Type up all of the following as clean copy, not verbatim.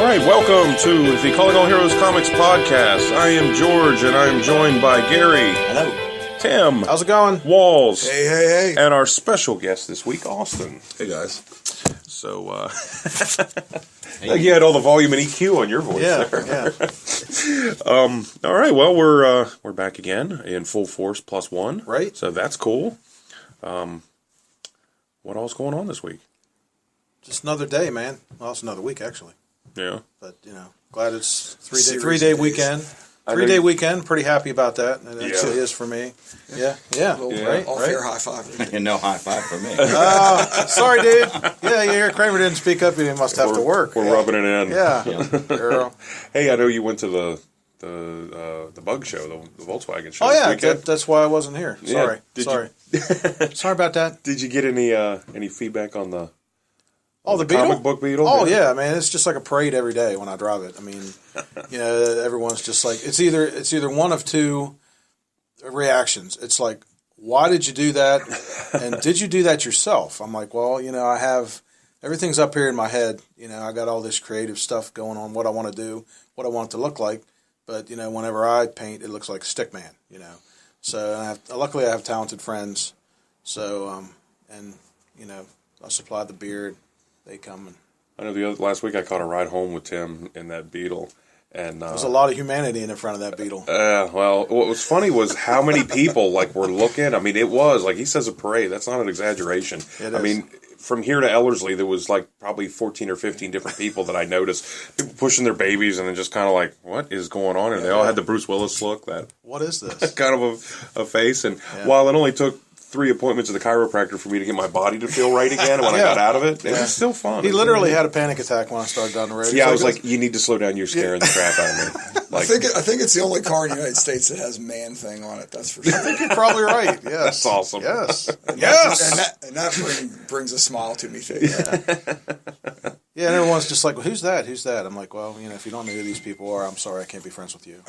right, welcome to the Calling All Heroes Comics podcast. I am George, and I am joined by Gary. Hello. Tim. How's it going? Walls. Hey. And our special guest this week, Austin. Hey, guys. So, you had all the volume and EQ on your voice there. Yeah. All right, well, we're back again in full force +1. Right. So that's cool. What all's going on this week? Just another day, man. Well, it's another week, actually. Yeah. But, glad it's three-day weekend. 3-day weekend. Pretty happy about that. It actually is for me. Yeah. Right. All-fair high five. And no high five for me. Sorry, dude. Yeah, you hear Kramer didn't speak up. He must have to work. We're rubbing it in. Yeah. Girl. Hey, I know you went to the bug show, the Volkswagen show. Oh, yeah. this weekend. That's why I wasn't here. Sorry. Yeah, Sorry. Sorry about that. Did you get any feedback on the the Beetle? comic book Beetle? Oh, yeah, man. It's just like a parade every day when I drive it. I mean, everyone's just like, it's either one of two reactions. It's like, why did you do that? And did you do that yourself? I'm like, well, I have, everything's up here in my head. I got all this creative stuff going on, what I want to do, what I want it to look like. But, whenever I paint, it looks like Stickman, So, luckily I have talented friends. So, I supply the beard. They come. I know last week I caught a ride home with Tim in that Beetle. And there's a lot of humanity in the front of that Beetle. Well, what was funny was how many people were looking. I mean, it was like he says a parade. That's not an exaggeration. I mean, from here to Ellerslie, there was probably 14 or 15 different people that I noticed people pushing their babies and then just kind of like, what is going on? And they all had the Bruce Willis look. What is this? Kind of a face. And while it only took 3 appointments to the chiropractor for me to get my body to feel right again when I got out of it. It was still fun. He literally had a panic attack when I started down the road. Yeah, I was like, you need to slow down. You're scaring the crap out of me. I think it's the only car in the United States that has man thing on it. That's for sure. I think you're probably right. Yes. That's awesome. Yes. And that brings a smile to me, too. Yeah, and everyone's just like, well, who's that? Who's that? I'm like, well, if you don't know who these people are, I'm sorry, I can't be friends with you.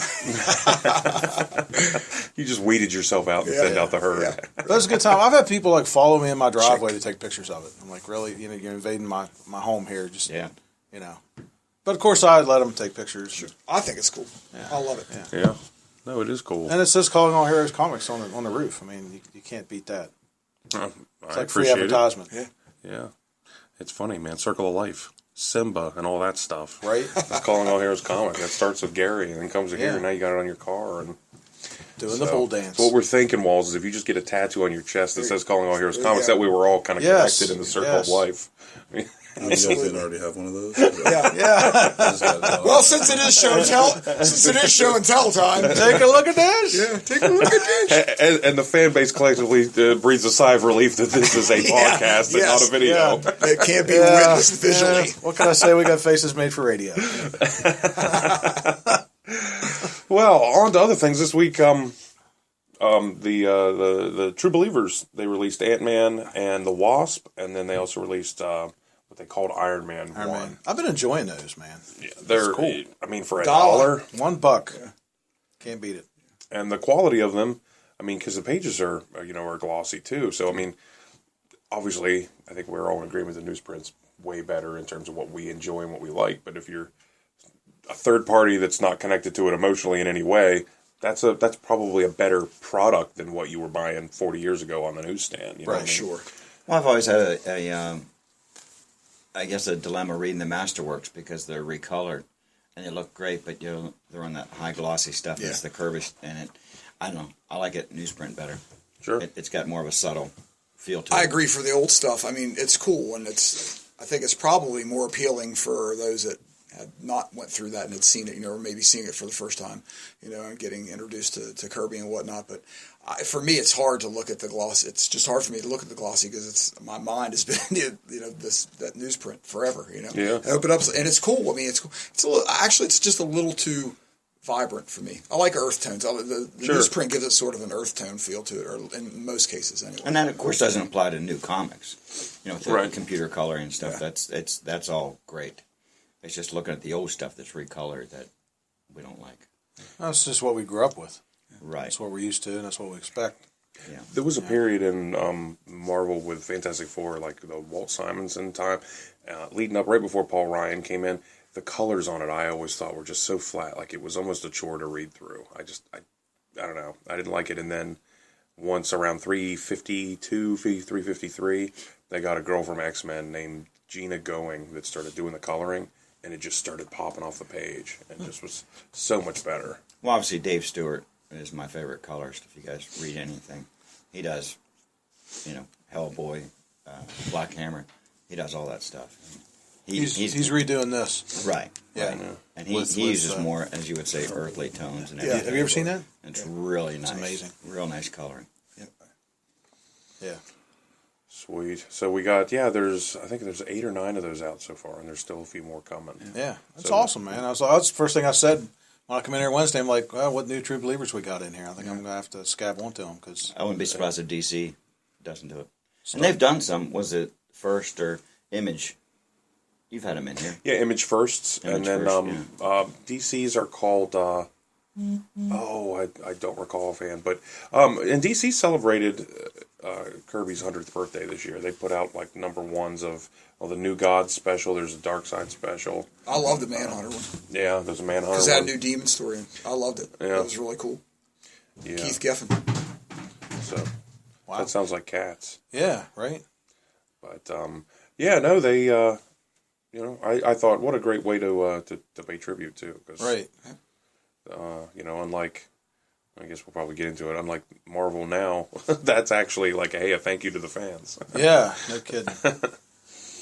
You just weeded yourself out and thinned out the herd. Yeah. That was a good time. I've had people follow me in my driveway to take pictures of it. I'm like, really? You're invading my home here. Just, But of course, I let them take pictures. Sure. I think it's cool. Yeah. I love it. Yeah. No, it is cool. And it says Calling All Heroes Comics on the roof. I mean, you can't beat that. It's like free advertisement. Yeah. It's funny, man. Circle of Life. Simba and all that stuff. Right? It's Calling All Heroes Comic. That starts with Gary and then comes to here and now you got it on your car. And doing the bull dance. What we're thinking, Walls, is if you just get a tattoo on your chest that says Calling All Heroes Comics, that way we're all kind of connected in the circle of life. I mean, you guys didn't already have one of those? Yeah. Well, since it is show and tell time, take a look at this. Yeah, take a look at this. And the fan base collectively breathes a sigh of relief that this is a podcast and not a video. Yeah. It can't be witnessed visually. What can I say? We got faces made for radio. Well, on to other things this week. The True Believers, they released Ant-Man and the Wasp, and then they also released what they called Iron Man 1. I've been enjoying those, man. Yeah, they're cool. I mean, for $1, $1, can't beat it. And the quality of them, I mean, because the pages are glossy too. So I mean, obviously, I think we're all in agreement the newsprint's way better in terms of what we enjoy and what we like. But if you're a third party that's not connected to it emotionally in any way, that's probably a better product than what you were buying 40 years ago on the newsstand. You know what I mean? Sure. Well, I've always had a dilemma reading the Masterworks because they're recolored and they look great, but they're on that high glossy stuff. It's the curvish, and I don't know. I like it newsprint better. Sure. It's got more of a subtle feel to it. I agree for the old stuff. I mean, it's cool, and I think it's probably more appealing for those that had not went through that and had seen it, or maybe seeing it for the first time, and getting introduced to Kirby and whatnot. But for me, it's hard to look at the gloss. It's just hard for me to look at the glossy because my mind has been, that newsprint forever. Yeah. I open up and it's cool. I mean, it's cool. It's just a little too vibrant for me. I like earth tones. The newsprint gives it sort of an earth tone feel to it, or in most cases anyway. And that, of course, doesn't apply to new comics. With the computer coloring and stuff. Yeah. That's all great. It's just looking at the old stuff that's recolored that we don't like. That's just what we grew up with. Right. That's what we're used to, and that's what we expect. Yeah. There was a period in Marvel with Fantastic Four, like the Walt Simonson time, leading up right before Paul Ryan came in. the colors on it I always thought were just so flat, like it was almost a chore to read through. I don't know, I didn't like it. And then once around 352, 353, they got a girl from X-Men named Gina Going that started doing the coloring, and it just started popping off the page, and just was so much better. Well, obviously Dave Stewart is my favorite colorist. If you guys read anything, he does, Hellboy, Black Hammer. He does all that stuff. He's redoing this. Right. Yeah. Right. And he uses more, as you would say, earthly tones and everything. Have you ever seen that? It's really nice. It's amazing. Real nice coloring. Yeah. Sweet. So we got, I think there's 8 or 9 of those out so far, and there's still a few more coming. Yeah. That's awesome, man. That's the first thing I said when I come in here Wednesday. I'm like, well, what new True Believers we got in here? I think I'm going to have to scab one to them. Cause, I wouldn't be surprised if DC doesn't do it. And they've done some. Was it First or Image? You've had them in here. Yeah, Image Firsts. And then DCs are called, I don't recall offhand. But, and DC celebrated Kirby's 100th birthday this year. They put out like number ones of the New Gods special. There's a Dark Side special. I love the Manhunter one. Yeah, there's a Manhunter Because that new demon story. I loved it. Yeah. It was really cool. Yeah. Keith Geffen. So that sounds like cats. Yeah, right. But they I thought what a great way to pay tribute too. Cause, right. Unlike, I guess we'll probably get into it. Unlike Marvel now, that's actually like a thank you to the fans. Yeah, no kidding.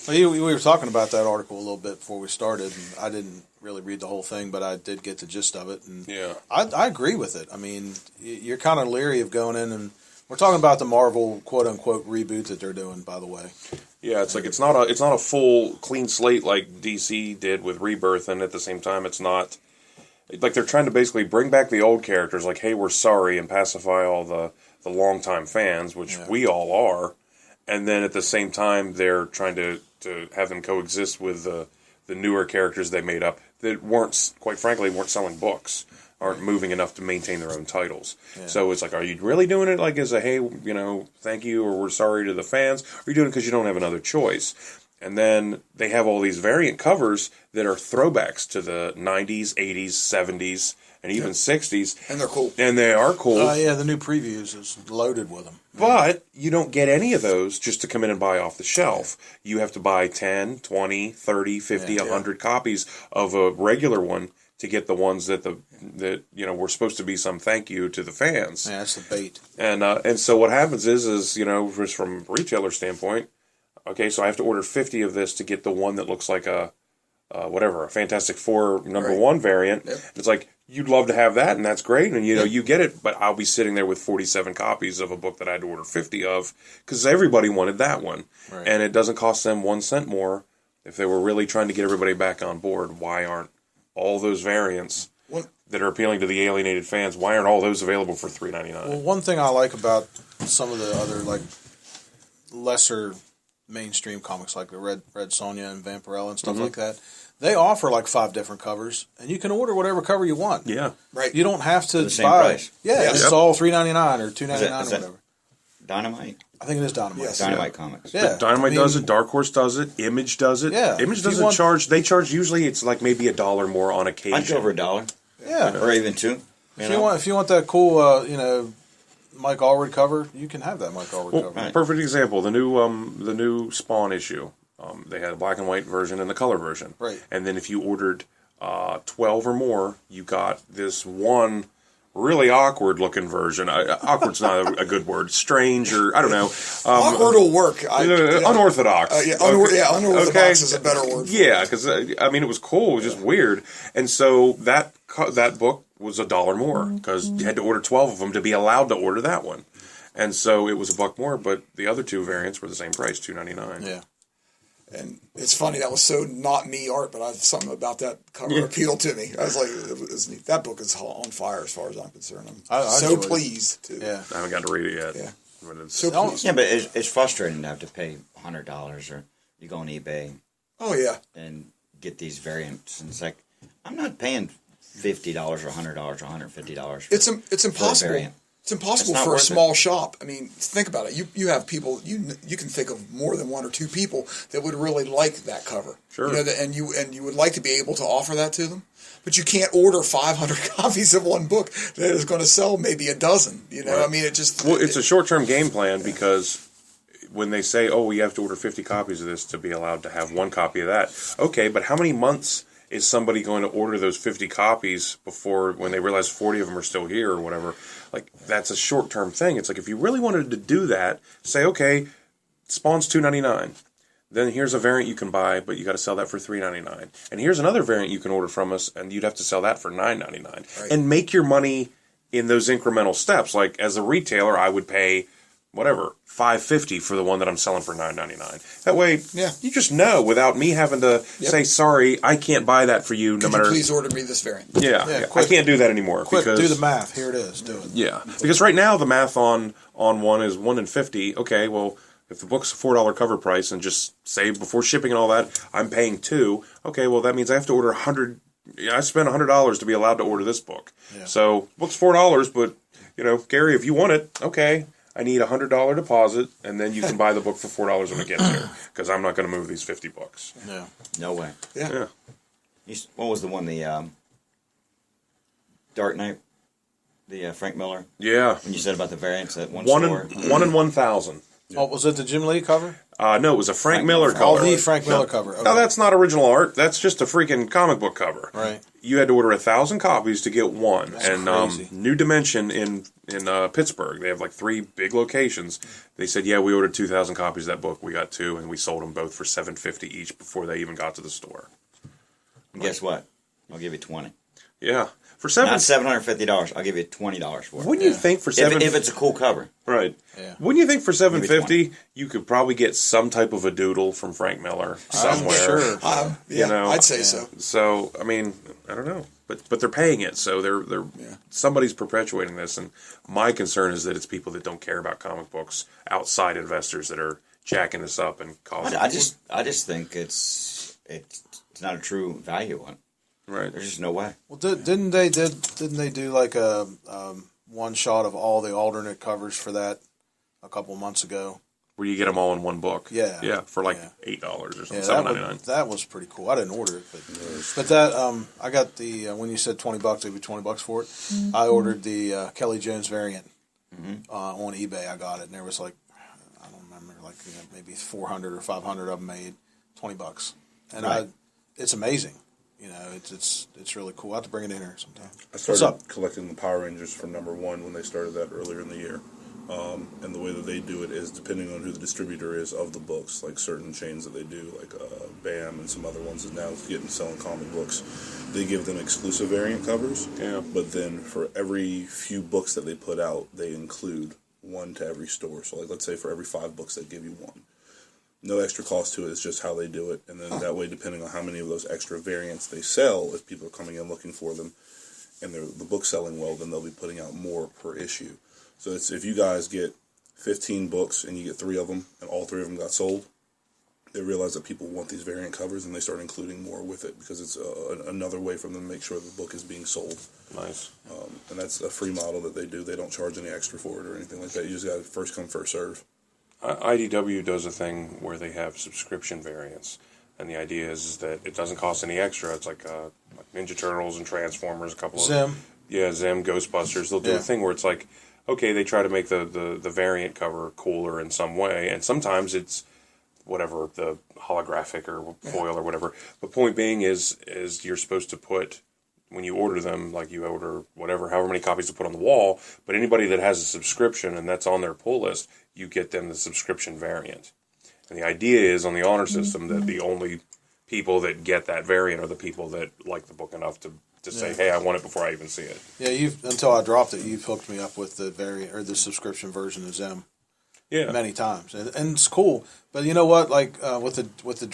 Well, we were talking about that article a little bit before we started, and I didn't really read the whole thing, but I did get the gist of it. And yeah, I agree with it. I mean, you're kind of leery of going in, and we're talking about the Marvel quote unquote reboot that they're doing, by the way. Yeah, it's like it's not a full clean slate like DC did with Rebirth, and at the same time, it's not like they're trying to basically bring back the old characters, like, hey, we're sorry, and pacify all the longtime fans, which we all are, and then at the same time, they're trying to have them coexist with the newer characters they made up that quite frankly, weren't selling books, aren't moving enough to maintain their own titles. Yeah. So it's like, are you really doing it like as a, hey, thank you, or we're sorry to the fans? Or are you doing it because you don't have another choice? And then they have all these variant covers that are throwbacks to the 90s, 80s, 70s, and even 60s. And they're cool. And they are cool. Yeah, the new previews is loaded with them. But you don't get any of those just to come in and buy off the shelf. You have to buy 10, 20, 30, 50, 100 copies of a regular one to get the ones that were supposed to be some thank you to the fans. Yeah, that's the bait. And so what happens is just from a retailer standpoint, okay, so I have to order 50 of this to get the one that looks like a Fantastic Four number one variant. Yep. It's like, you'd love to have that, and that's great, and you get it, but I'll be sitting there with 47 copies of a book that I had to order 50 of, because everybody wanted that one. Right. And it doesn't cost them 1 cent more. If they were really trying to get everybody back on board, why aren't all those variants that are appealing to the alienated fans, why aren't all those available for $3.99? Well, one thing I like about some of the other, like, lesser mainstream comics, like the Red Sonja and Vampirella and stuff like that, they offer like 5 different covers, and you can order whatever cover you want. Yeah, right. You don't have to the same buy. Price. Yeah, it's all $3.99 or $2.99 or whatever. Dynamite. I think it is Dynamite. Yes. Dynamite Comics. Yeah, Dynamite does it. Dark Horse does it. Image does it. Yeah. Image doesn't charge. They charge usually. It's like maybe $1 more on occasion. I'd go over $1. Yeah, or even $2. If you want that cool, Mike Allred cover, you can have that Mike Allred cover. Right. Perfect example. The new Spawn issue. They had a black and white version and the color version. Right. And then if you ordered 12 or more, you got this one really awkward looking version. Awkward's not a good word. Strange, or I don't know. Awkward will work. Unorthodox. Unorthodox is a better word. Yeah, because it was cool. It was just weird. And so that book was $1 more because you had to order 12 of them to be allowed to order that one. And so it was $1 more, but the other 2 variants were the same price, $2.99. Yeah. And it's funny, that was so not me art, but something about that cover appealed to me. I was like, it was neat. That book is on fire as far as I'm concerned. I'm so pleased to. Yeah. I haven't got to read it yet. Yeah. But it's, so pleased. Yeah, but it's frustrating to have to pay $100, or you go on eBay. Oh, yeah. And get these variants. And it's like, I'm not paying $50 or $100 or $150 for It's impossible. It's impossible It's not for a worth small shop. I mean, think about it. You have people, you can think of more than one or two people that would really like that cover. Sure. You know, and you would like to be able to offer that to them. But you can't order 500 copies of one book that is going to sell maybe a dozen. You know, Right. I mean, it just... Well, it's a short-term game plan because when they say, oh, you have to order 50 copies of this to be allowed to have one copy of that. Okay, but how many months is somebody going to order those 50 copies before when they realize 40 of them are still here or whatever? Like, that's a short-term thing. It's like if you really wanted to do that, say, okay, Spawn's $2.99. Then here's a variant you can buy, but you got to sell that for $3.99. And here's another variant you can order from us, and you'd have to sell that for $9.99. Right. And make your money in those incremental steps. Like as a retailer, I would pay whatever $5.50 for the one that I'm selling for $9.99. That way, Yeah. you just know without me having to say, "Sorry, I can't buy that for you." No Could matter. you please order me this variant? Yeah, quick. I can't do that anymore. Quick, because, do the math. Here it is. Do it. Yeah, because right now the math on one is 1 in 50. Okay, well, if the book's a $4 cover price and just say before shipping and all that, I'm paying $2. Okay, well that means I have to order 100. Yeah, I spent $100 to be allowed to order this book. Yeah. So book's $4, but Gary, if you want it, okay, I need a $100 deposit, and then you can buy the book for $4 when it gets here because I'm not going to move these 50 books. Yeah. No way. Yeah. What was the one? The Dark Knight, the Frank Miller. Yeah, When you said about the variants, that one one store. in 1,000. Oh, was it the Jim Lee cover? No, it was a Frank Miller Oh, cover. the Frank Miller cover. Okay. No, that's not original art. That's just a freaking comic book cover. Right. You had to order 1,000 copies to get one. That's and crazy. New Dimension in Pittsburgh, they have like 3 big locations. They said, yeah, we ordered 2,000 copies of that book. We got 2, and we sold them both for $7.50 each before they even got to the store. And guess what? I'll give you 20. Yeah, for Not $750. I'll give you $20 for it. Wouldn't you think for If it's a cool cover. right? Yeah. Wouldn't you think for Maybe $7.50 you could probably get some type of a doodle from Frank Miller somewhere? Sure. Yeah, I'd say so. So I mean, I don't know, but they're paying it, so they're somebody's perpetuating this, and my concern is that it's people that don't care about comic books, outside investors that are jacking this up and causing. I just think it's not a true value on it. right. There's just no way. Well, didn't they do like a one shot of all the alternate covers for that a couple months ago? Where you get them all in one book. Yeah. for like Yeah. $8 or something, Yeah, $7.99. that was pretty cool. I didn't order it, but that I got the when you said $20, it'd be $20 for it. I ordered the Kelly Jones variant on eBay. I got it, and there was like I don't remember, like maybe 400 or 500 of them made, $20, and Right. it's amazing. It's really cool. I have to bring it in here sometime. I What's started up? collecting the Power Rangers from #1 when they started that earlier in the year. And the way that they do it is depending on who the distributor is of the books, like certain chains that they do, like BAM and some other ones that now selling comic books. They give them exclusive variant covers. Yeah. But then for every few books that they put out, they include one to every store. So like let's say for every 5 books they give you one. No extra cost to it. It's just how they do it. And then that way, depending on how many of those extra variants they sell, if people are coming in looking for them and the book's selling well, then they'll be putting out more per issue. So it's if you guys get 15 books and you get 3 of them and all 3 of them got sold, they realize that people want these variant covers and they start including more with it because it's another way for them to make sure the book is being sold. Nice. And that's a free model that they do. They don't charge any extra for it or anything like that. You just got to first come, first serve. IDW does a thing where they have subscription variants, and the idea is that it doesn't cost any extra. It's like Ninja Turtles and Transformers, a couple Zim. of Zim, Ghostbusters. They'll do a thing where it's like, okay, they try to make the variant cover cooler in some way, and sometimes it's whatever the holographic or foil or whatever. The point being is you're supposed to put. When you order them, like you order however many copies to put on the wall, but anybody that has a subscription and that's on their pull list, you get them the subscription variant. And the idea is on the honor system that the only people that get that variant are the people that like the book enough to say, hey, I want it before I even see it. Yeah, until I dropped it, you've hooked me up with the variant or the subscription version of Zim. Yeah. Many times, and it's cool. But you know what? Like with the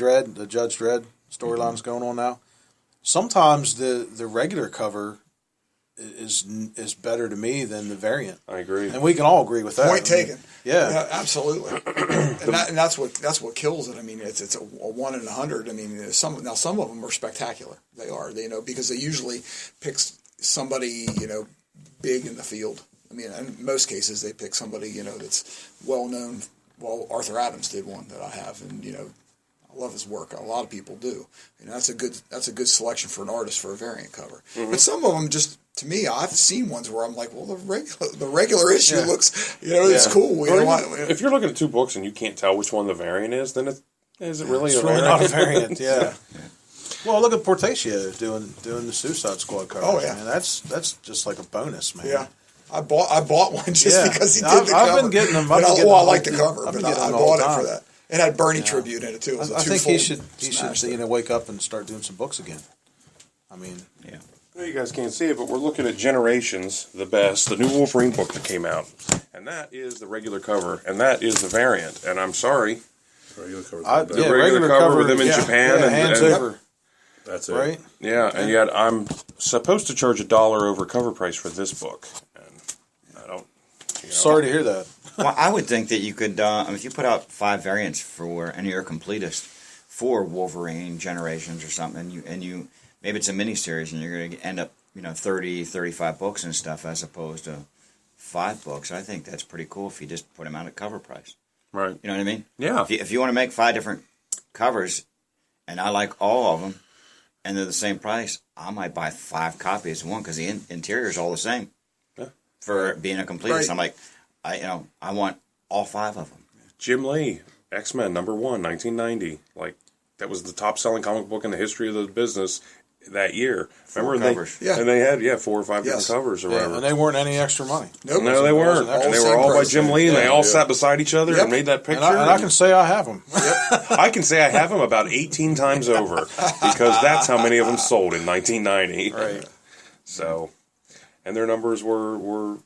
Judge Dredd storylines going on now, sometimes the regular cover is better to me than the variant. I agree. And we can all agree with that. Point taken. Yeah. Absolutely. and that's what kills it. I mean, it's a 1 in 100. I mean, some of them are spectacular. They are, because they usually pick somebody big in the field. I mean, in most cases, they pick somebody, that's well known. Well, Arthur Adams did one that I have, and, I love his work. A lot of people do. That's a good selection for an artist for a variant cover. But some of them just, to me, I've seen ones where I'm like, well, the regular issue looks, it's cool. Well, if you're looking at two books and you can't tell which one the variant is, then is it really it's a really variant? not a variant? Yeah. Well, look at Portatio doing the Suicide Squad covers. Oh, yeah. Man, that's just like a bonus, man. Yeah. I bought one just because he did the I've cover. been getting them. I like the cover, but I bought it for that. It had Bernie tribute in it too. It was I think he should wake up and start doing some books again. I mean, Yeah. Well, you guys can't see it, but we're looking at Generations, the new Wolverine book that came out, and that is the regular cover, and that is the variant. And I'm sorry, Regular cover. the regular cover with them in Japan, yeah, hands over, That's it. right? Yeah, and yet I'm supposed to charge $1 over cover price for this book, and I don't. Sorry to hear that. Well, I would think that you could, if you put out 5 variants for, and you're a completist for Wolverine Generations or something, and you maybe it's a miniseries, and you're going to end up, 30, 35 books and stuff, as opposed to 5 books. I think that's pretty cool if you just put them out at cover price. Right. You know what I mean? Yeah. If you want to make 5 different covers, and I like all of them, and they're the same price, I might buy 5 copies of one because the interior is all the same. Yeah. For being a completist, Right. I'm like, I want all 5 of them. Jim Lee, X-Men #1, 1990. Like, that was the top-selling comic book in the history of the business that year. Remember? covers. And they had 4 or 5 different Yes. covers or Yeah, whatever. and they weren't any extra money. Nope. No, they weren't. All And they same were all by price. Jim Lee, and they all sat beside each other Yep. and made that picture. And I can say I have them. I can say I have them about 18 times over because that's how many of them sold in 1990. Right. So, and their numbers were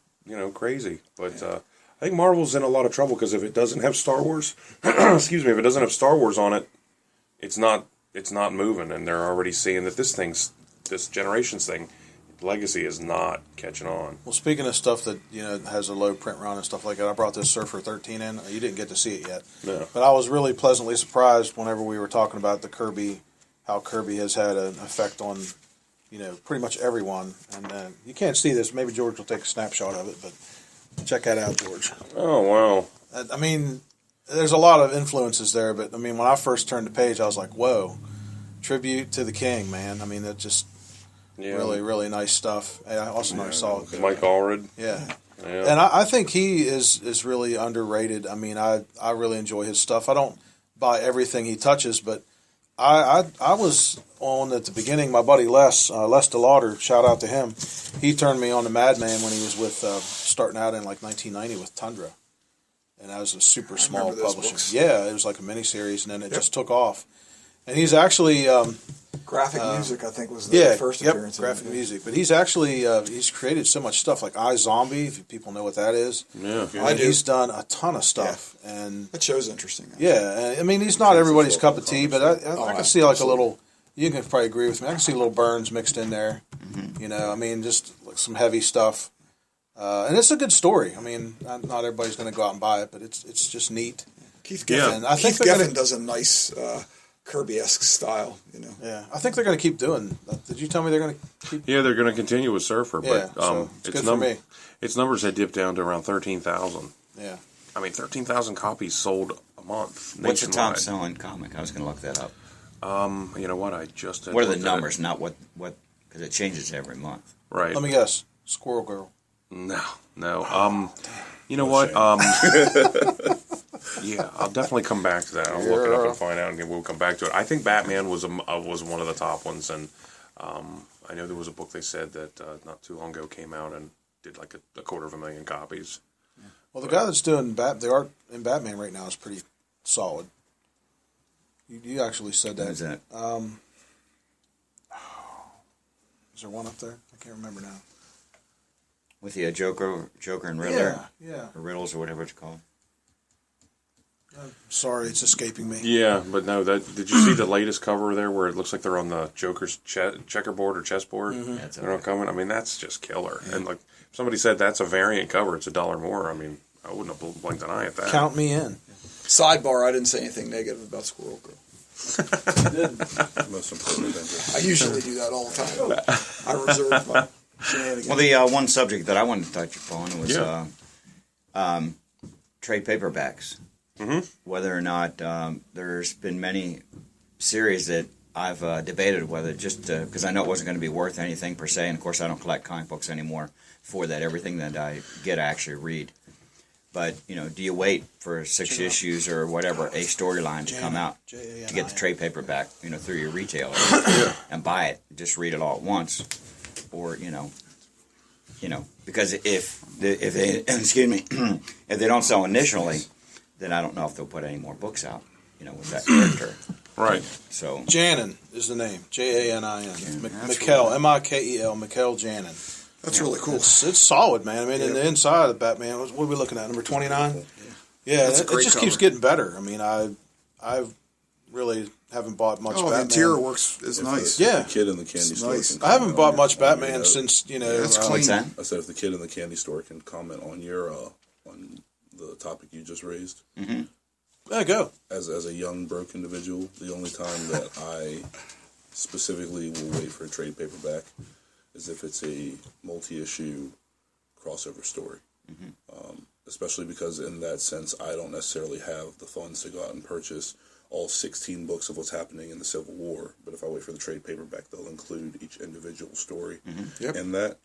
crazy. But I think Marvel's in a lot of trouble because if it doesn't have Star Wars, if it doesn't have Star Wars on it, it's not moving, and they're already seeing that this Generations thing, Legacy is not catching on. Well, speaking of stuff that has a low print run and stuff like that, I brought this Surfer 13 in. You didn't get to see it yet, No. but I was really pleasantly surprised whenever we were talking about how Kirby has had an effect on pretty much everyone. And you can't see this. Maybe George will take a snapshot of it, but check that out, George. Oh, wow. I mean, there's a lot of influences there, but I mean, when I first turned the page, I was like, "Whoa, tribute to the King, man!" I mean, that just really, really nice stuff. I also never saw it. Mike Allred. Yeah. Yeah. And I think he is really underrated. I mean, I really enjoy his stuff. I don't buy everything he touches, but I was on at the beginning. My buddy Les DeLauder, shout out to him. He turned me on to Madman when he was with starting out in like 1990 with Tundra, and that was a super small remember those publisher. books. Yeah, it was like a miniseries, and then it just took off. And he's actually Graphic music, I think, was the first appearance. graphic music. But he's actually he's created so much stuff like iZombie, if people know what that is. Yeah. I And do. he's done a ton of stuff, and That show's interesting. I mean, he's not everybody's cup of tea, but I can see like absolutely. a little. You can probably agree with me. I can see little Burns mixed in there. I mean, just like some heavy stuff, and it's a good story. I mean, not everybody's going to go out and buy it, but it's just neat. Keith Yeah. Giffen, And I think Keith they're Giffen gonna- does a nice Kirby-esque style. Yeah, I think they're going to keep doing. Did you tell me they're going to keep? Yeah, they're going to continue with Surfer, Yeah, but so it's good for me. its numbers had dipped down to around 13,000. Yeah. I mean, 13,000 copies sold a month. What's the top nationwide. selling comic? I was going to look that up. You know what? I just What are the looked at it. numbers? Not what because it changes every month. Right. Let me guess. Squirrel Girl. No. You know what? Yeah, I'll definitely come back to that. I'll look it up and find out, and we'll come back to it. I think Batman was one of the top ones, and I know there was a book they said that not too long ago came out and did like a 250,000 copies. Well, the guy that's doing the art in Batman right now is pretty solid. You actually said that. Who's that? Is there one up there? I can't remember now. With the Joker and Riddler, Yeah. or Riddles or whatever it's called. Sorry, it's escaping me. Yeah, but no. Did you see the latest cover there where it looks like they're on the Joker's checkerboard or chessboard? That's They're not coming. I mean, that's just killer. And like if somebody said that's a variant cover, it's $1 more. I mean, I wouldn't have blinked an eye at that. Count me in. Sidebar: I didn't say anything negative about Squirrel Girl. Most important adventure. I usually do that all the time. I reserve shenanigans. Well, the one subject that I wanted to touch upon was trade paperbacks. Mm-hmm. Whether or not there's been many series that I've debated whether just because I know it wasn't going to be worth anything per se, and of course I don't collect comic books anymore for that. Everything that I get I actually read. But, do you wait for 6 issues or whatever, a storyline to come out to get the trade paperback, through your retailer and buy it, just read it all at once? Or, because if they, excuse me, if they don't sell initially, then I don't know if they'll put any more books out, with that character. Right. So Janin is the name. Janin. Yeah, Mikel, Mikel, Mikel Janin. That's really cool. It's solid, man. I mean, in the inside of the Batman, what are we looking at? Number 29? Yeah, That's a it great just cover. keeps getting better. I mean, I really haven't bought much The Batman. interior works is nice. Yeah. If the kid in the candy It's store nice. can I haven't comment bought on much your- on Batman your- since, That's clean. what's that? I said if the kid in the candy store can comment on your on the topic you just raised. Yeah, go. As a young broke individual, the only time that I specifically will wait for a trade paperback is if it's a multi-issue crossover story. Especially because in that sense, I don't necessarily have the funds to go out and purchase all 16 books of what's happening in the Civil War. But if I wait for the trade paperback, they'll include each individual story Yep. in that.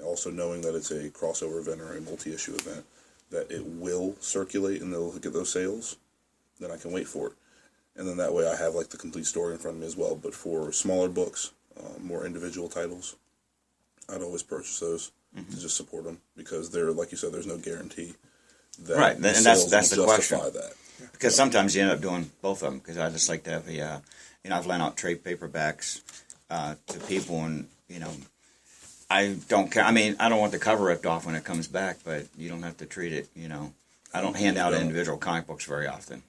Also knowing that it's a crossover event or a multi-issue event, that it will circulate and they'll get those sales, then I can wait for it. And then that way I have like the complete story in front of me as well. But for smaller books, more individual titles, I'd always purchase those to just support them because they're, like you said, there's no guarantee that Right, and the that's sales the will justify question. that. Because sometimes you end up doing both of them. Because I just like to have I've lent out trade paperbacks to people, and I don't care. I mean, I don't want the cover ripped off when it comes back, but you don't have to treat it. I don't hand out individual comic books very often.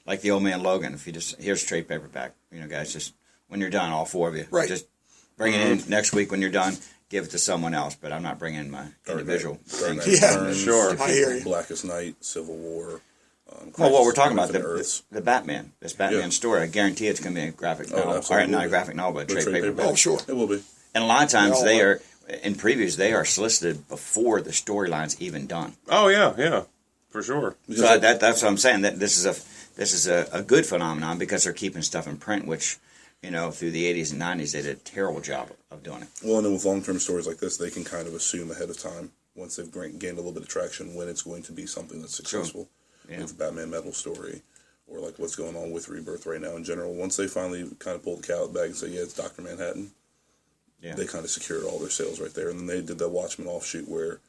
Like the Old Man Logan. If you just here's a trade paperback, guys, just when you're done, all 4 of you, Right. just bring it in next week when you're done. Give it to someone else, but I'm not bringing my individual Dark Knight things. Yeah, Returns, sure. I hear you. Blackest Night, Civil War. Well, what we're Crisis talking on about, Infinite Earths. the Batman, this Batman Yeah. story, I guarantee it's going to be a graphic Oh, novel. Or absolutely. not a graphic novel, but a trade paperback. Oh, sure. It will be. And a lot of times They all in previews, they are solicited before the storyline's even done. Oh yeah, for sure. So that's what I'm saying. That this is a good phenomenon because they're keeping stuff in print, which, through the 80s and 90s, they did a terrible job of doing it. Well, and then with long-term stories like this, they can kind of assume ahead of time, once they've gained a little bit of traction, when it's going to be something that's successful. Yeah. Like the Batman Metal story, or like what's going on with Rebirth right now in general. Once they finally kind of pull the cat out of the bag and say, yeah, it's Dr. Manhattan, they kind of secured all their sales right there. And then they did the Watchmen offshoot where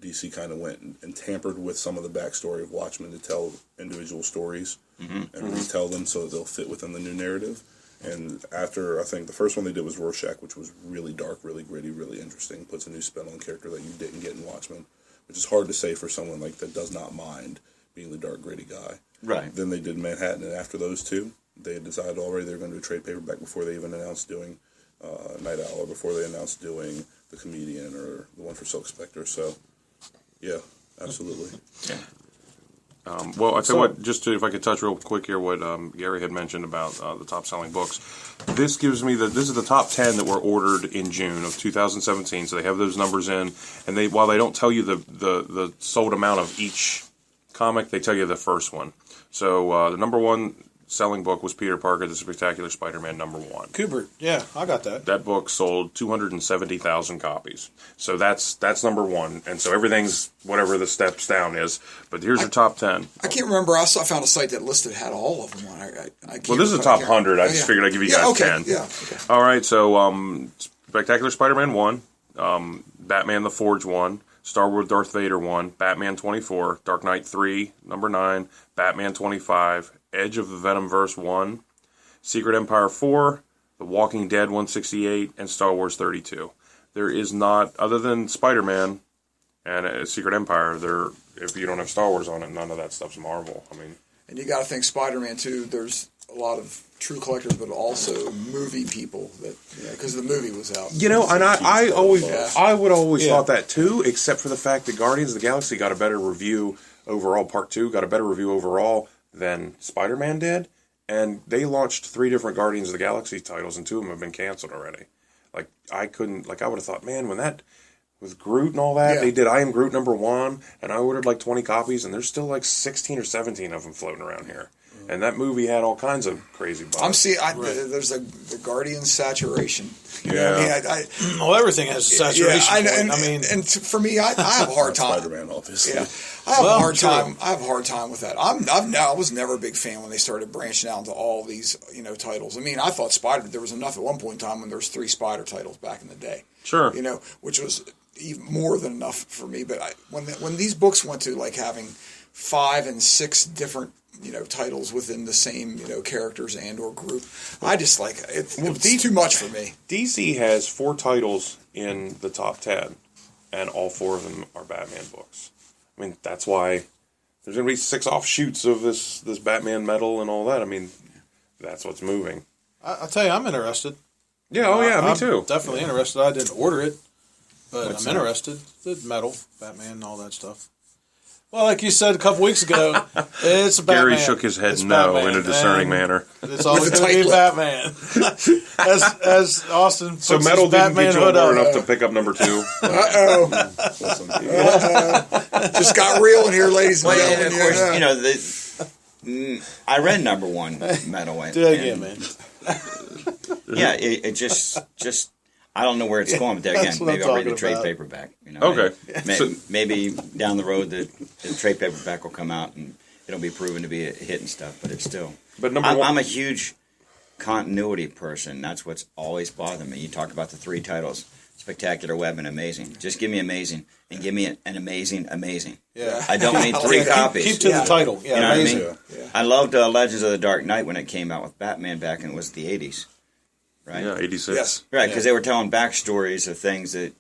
DC kind of went and tampered with some of the backstory of Watchmen to tell individual stories and retell them so that they'll fit within the new narrative. And after, I think the first one they did was Rorschach, which was really dark, really gritty, really interesting. Puts a new spin on character that you didn't get in Watchmen, which is hard to say for someone like that does not mind being the dark, gritty guy. Right. Then they did Manhattan, and after those two, they had decided already they were going to do a trade paperback before they even announced doing Night Owl, or before they announced doing The Comedian or the one for Silk Spectre. So, yeah, absolutely. Yeah. Well, I tell you what, just if I could touch real quick here, what Gary had mentioned about the top selling books. This gives me this is the top 10 that were ordered in June of 2017. So they have those numbers in, and while they don't tell you the sold amount of each comic, they tell you the first one. So the number one selling book was Peter Parker, The Spectacular Spider-Man #1. Kubert, yeah, I got that. That book sold 270,000 copies. So that's number one. And so everything's whatever the steps down is. But here's your top 10. I can't remember. I found a site that listed had all of them on. I can't Well, this is a remember. top I can't- 100. I Oh, just yeah. figured I'd give you Yeah, guys okay. 10. Yeah. Okay. All right, so Spectacular Spider-Man 1, Batman the Forge 1, Star Wars Darth Vader 1, Batman 24, Dark Knight 3, number 9, Batman 25, Edge of the Venomverse 1, Secret Empire 4, The Walking Dead 168, and Star Wars 32. There is not, other than Spider-Man and Secret Empire, if you don't have Star Wars on it, none of that stuff's Marvel. I mean, And you got to think Spider-Man too. There's a lot of true collectors, but also movie people that because the movie was out. and I would always Yeah. thought that too, except for the fact that Guardians of the Galaxy got a better review overall. Part 2 got a better review overall than Spider-Man did, and they launched 3 different Guardians of the Galaxy titles, and 2 of them have been canceled already. Like I couldn't. Like I would have thought, man, when that with Groot and all that, Yeah. they did I Am Groot #1, and I ordered like 20 copies, and there's still like 16 or 17 of them floating around here. And that movie had all kinds of crazy buzz. I'm seeing. There's the Guardian saturation. You know Yeah. what I mean, Well, everything has a saturation point. I mean, for me, I have a hard time. Spider-Man, obviously. Yeah, I have Well, a hard sure. time. I have a hard time with that. I was never a big fan when they started branching out into all these titles. I mean, I thought there was enough at one point in time when there was 3 Spider titles back in the day. Sure. Which was even more than enough for me. But when these books went to like having 5 and 6 different titles within the same characters and or group, I just like it was too much for me. DC has 4 titles in the top 10, and all 4 of them are Batman books. I mean, that's why there's going to be 6 offshoots of this Batman metal and all that. I mean, that's what's moving. I'll tell you, I'm interested. Yeah, oh yeah, me I'm too. Definitely interested. I didn't order it, but What's I'm that? interested. The metal, Batman, and all that stuff. Well, like you said a couple weeks ago, it's a Batman. Gary shook his head It's no Batman, in a discerning and manner. It's always With a going to be tight Batman. as Austin puts So his metal didn't Batman get you hood over up. enough to pick up number 2. Listen, Just got real in here, ladies and Well, and gentlemen. of course, I read #1 metal. Do that again, man. Yeah, it just I don't know where it's going, but there That's again, what maybe I'm I'll read the talking trade about. paperback. Okay. Maybe down the road the trade paperback will come out and it'll be proven to be a hit and stuff. But it's still. But number I'm, 1, I'm a huge continuity person. That's what's always bothered me. You talk about the 3 titles: Spectacular, Web, and Amazing. Just give me Amazing and give me an Amazing. Yeah. I don't need 3 copies. Keep to the title. Yeah, You know what I amazing. mean? Yeah. I loved Legends of the Dark Knight when it came out with Batman back in the 80s. Right? yeah, 86. Yes. Right, because they were telling backstories of things that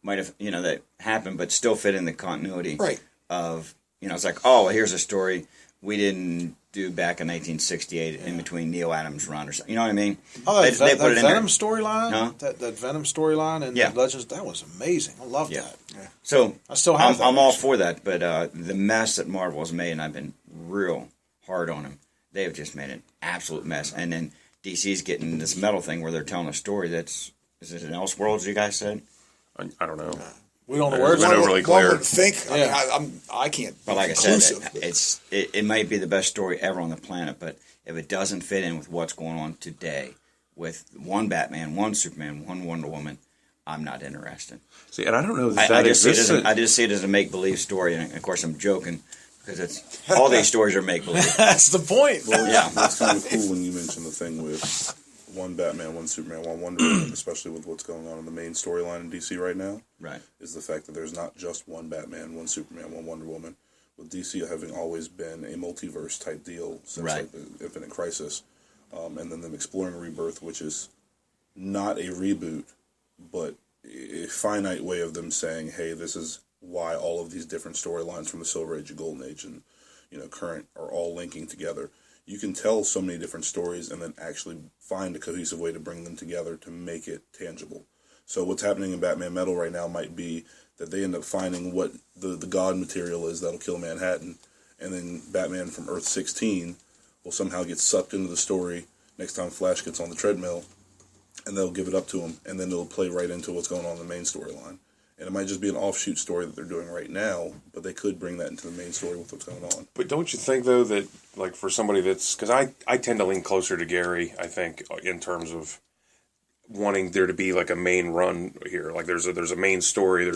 might have, that happened, but still fit in the continuity Right. of, it's like, oh, well, here's a story we didn't do back in 1968 in between Neil Adams' run or something. You know what I mean? Oh, that, They that put it in there. Venom storyline? Huh? That Venom storyline and Yeah. the Legends, that was amazing. I loved Yeah. that. So I still have that, I'm all actually. for that, but the mess that Marvel has made, and I've been real hard on them, they have just made an absolute mess. And then DC's getting this metal thing where they're telling a story is it an Elseworlds, you guys said? I don't know. We don't know It where it's went going. overly One clear. would think. Yeah. I can't. But be like I said, conclusive, but- it might be the best story ever on the planet, but if it doesn't fit in with what's going on today, with 1 Batman, 1 Superman, 1 Wonder Woman, I'm not interested. See, and I don't know that I that just see it exists. I just see it as a make believe story, and of course I'm joking because it's all these stories are make believe. That's the point. Yeah. That's kind of cool when you mention the thing with 1 Batman, 1 Superman, 1 Wonder Woman, especially with what's going on in the main storyline in DC right now. Right. Is the fact that there's not just 1 Batman, 1 Superman, 1 Wonder Woman. With DC having always been a multiverse type deal since Right. like the Infinite Crisis, and then them exploring Rebirth, which is not a reboot, but a finite way of them saying, "Hey, this is why all of these different storylines from the Silver Age and Golden Age and current are all linking together." You can tell so many different stories and then actually find a cohesive way to bring them together to make it tangible. So what's happening in Batman Metal right now might be that they end up finding what the God material is that'll kill Manhattan, and then Batman from Earth 16 will somehow get sucked into the story next time Flash gets on the treadmill, and they'll give it up to him, and then it'll play right into what's going on in the main storyline. And it might just be an offshoot story that they're doing right now, but they could bring that into the main story with what's going on. But don't you think, though, that, like, for somebody that's... Because I tend to lean closer to Gary, I think, in terms of wanting there to be, like, a main run here. Like, there's a main story,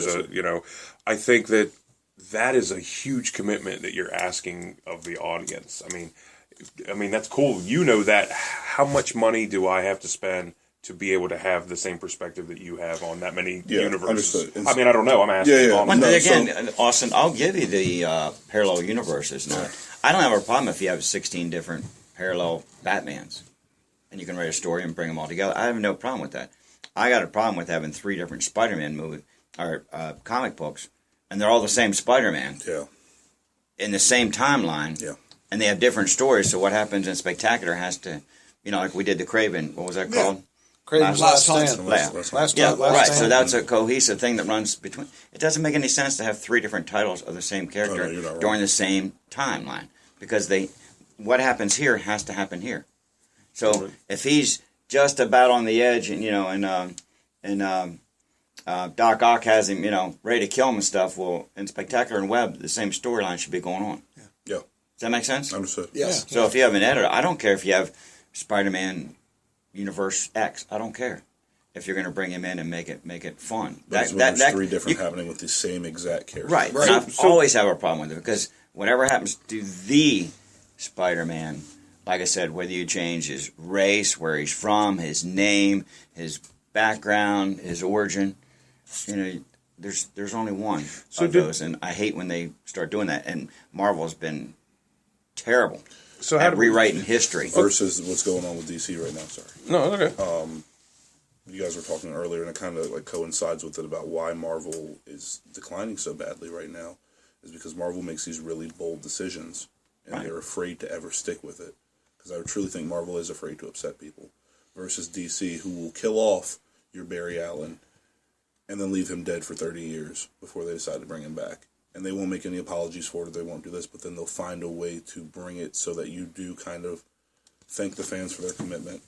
I think that is a huge commitment that you're asking of the audience. I mean, that's cool. You know that. How much money do I have to spend to be able to have the same perspective that you have on that many universes? Understood. I mean, I don't know. I'm asking. Yeah. Well, No, again, Austin, I'll give you the parallel universes. Now, I don't have a problem if you have 16 different parallel Batmans, and you can write a story and bring them all together. I have no problem with that. I got a problem with having 3 different Spider-Man movie or comic books, and they're all the same Spider-Man Yeah. in the same timeline. Yeah. And they have different stories. So what happens in Spectacular has to, like we did the Craven. What was that called? Craven's Last Last Hunt. Stand. Last Yeah, Last right. Stand. So that's a cohesive thing that runs between. It doesn't make any sense to have 3 different titles of the same character you're not wrong. during the same timeline because what happens here has to happen here. So if he's just about on the edge, and Doc Ock has him, ready to kill him and stuff. Well, in Spectacular and Web, the same storyline should be going on. Yeah. Does that make sense? Understood. Yes. So if you have an editor, I don't care if you have Spider-Man Universe X. I don't care if you're going to bring him in and make it fun. There's three different happening with the same exact character. Right. Right. And I always have a problem with it because whatever happens to the Spider-Man, like I said, whether you change his race, where he's from, his name, his background, his origin, there's only one of those, and I hate when they start doing that. And Marvel's been terrible at rewriting history. Versus what's going on with DC right now. Sorry. No, okay. You guys were talking earlier, and it kind of like coincides with it about why Marvel is declining so badly right now, is because Marvel makes these really bold decisions, and they're afraid to ever stick with it. Because I truly think Marvel is afraid to upset people, versus DC, who will kill off your Barry Allen and then leave him dead for 30 years before they decide to bring him back. And they won't make any apologies for it, or they won't do this, but then they'll find a way to bring it so that you do kind of thank the fans for their commitment,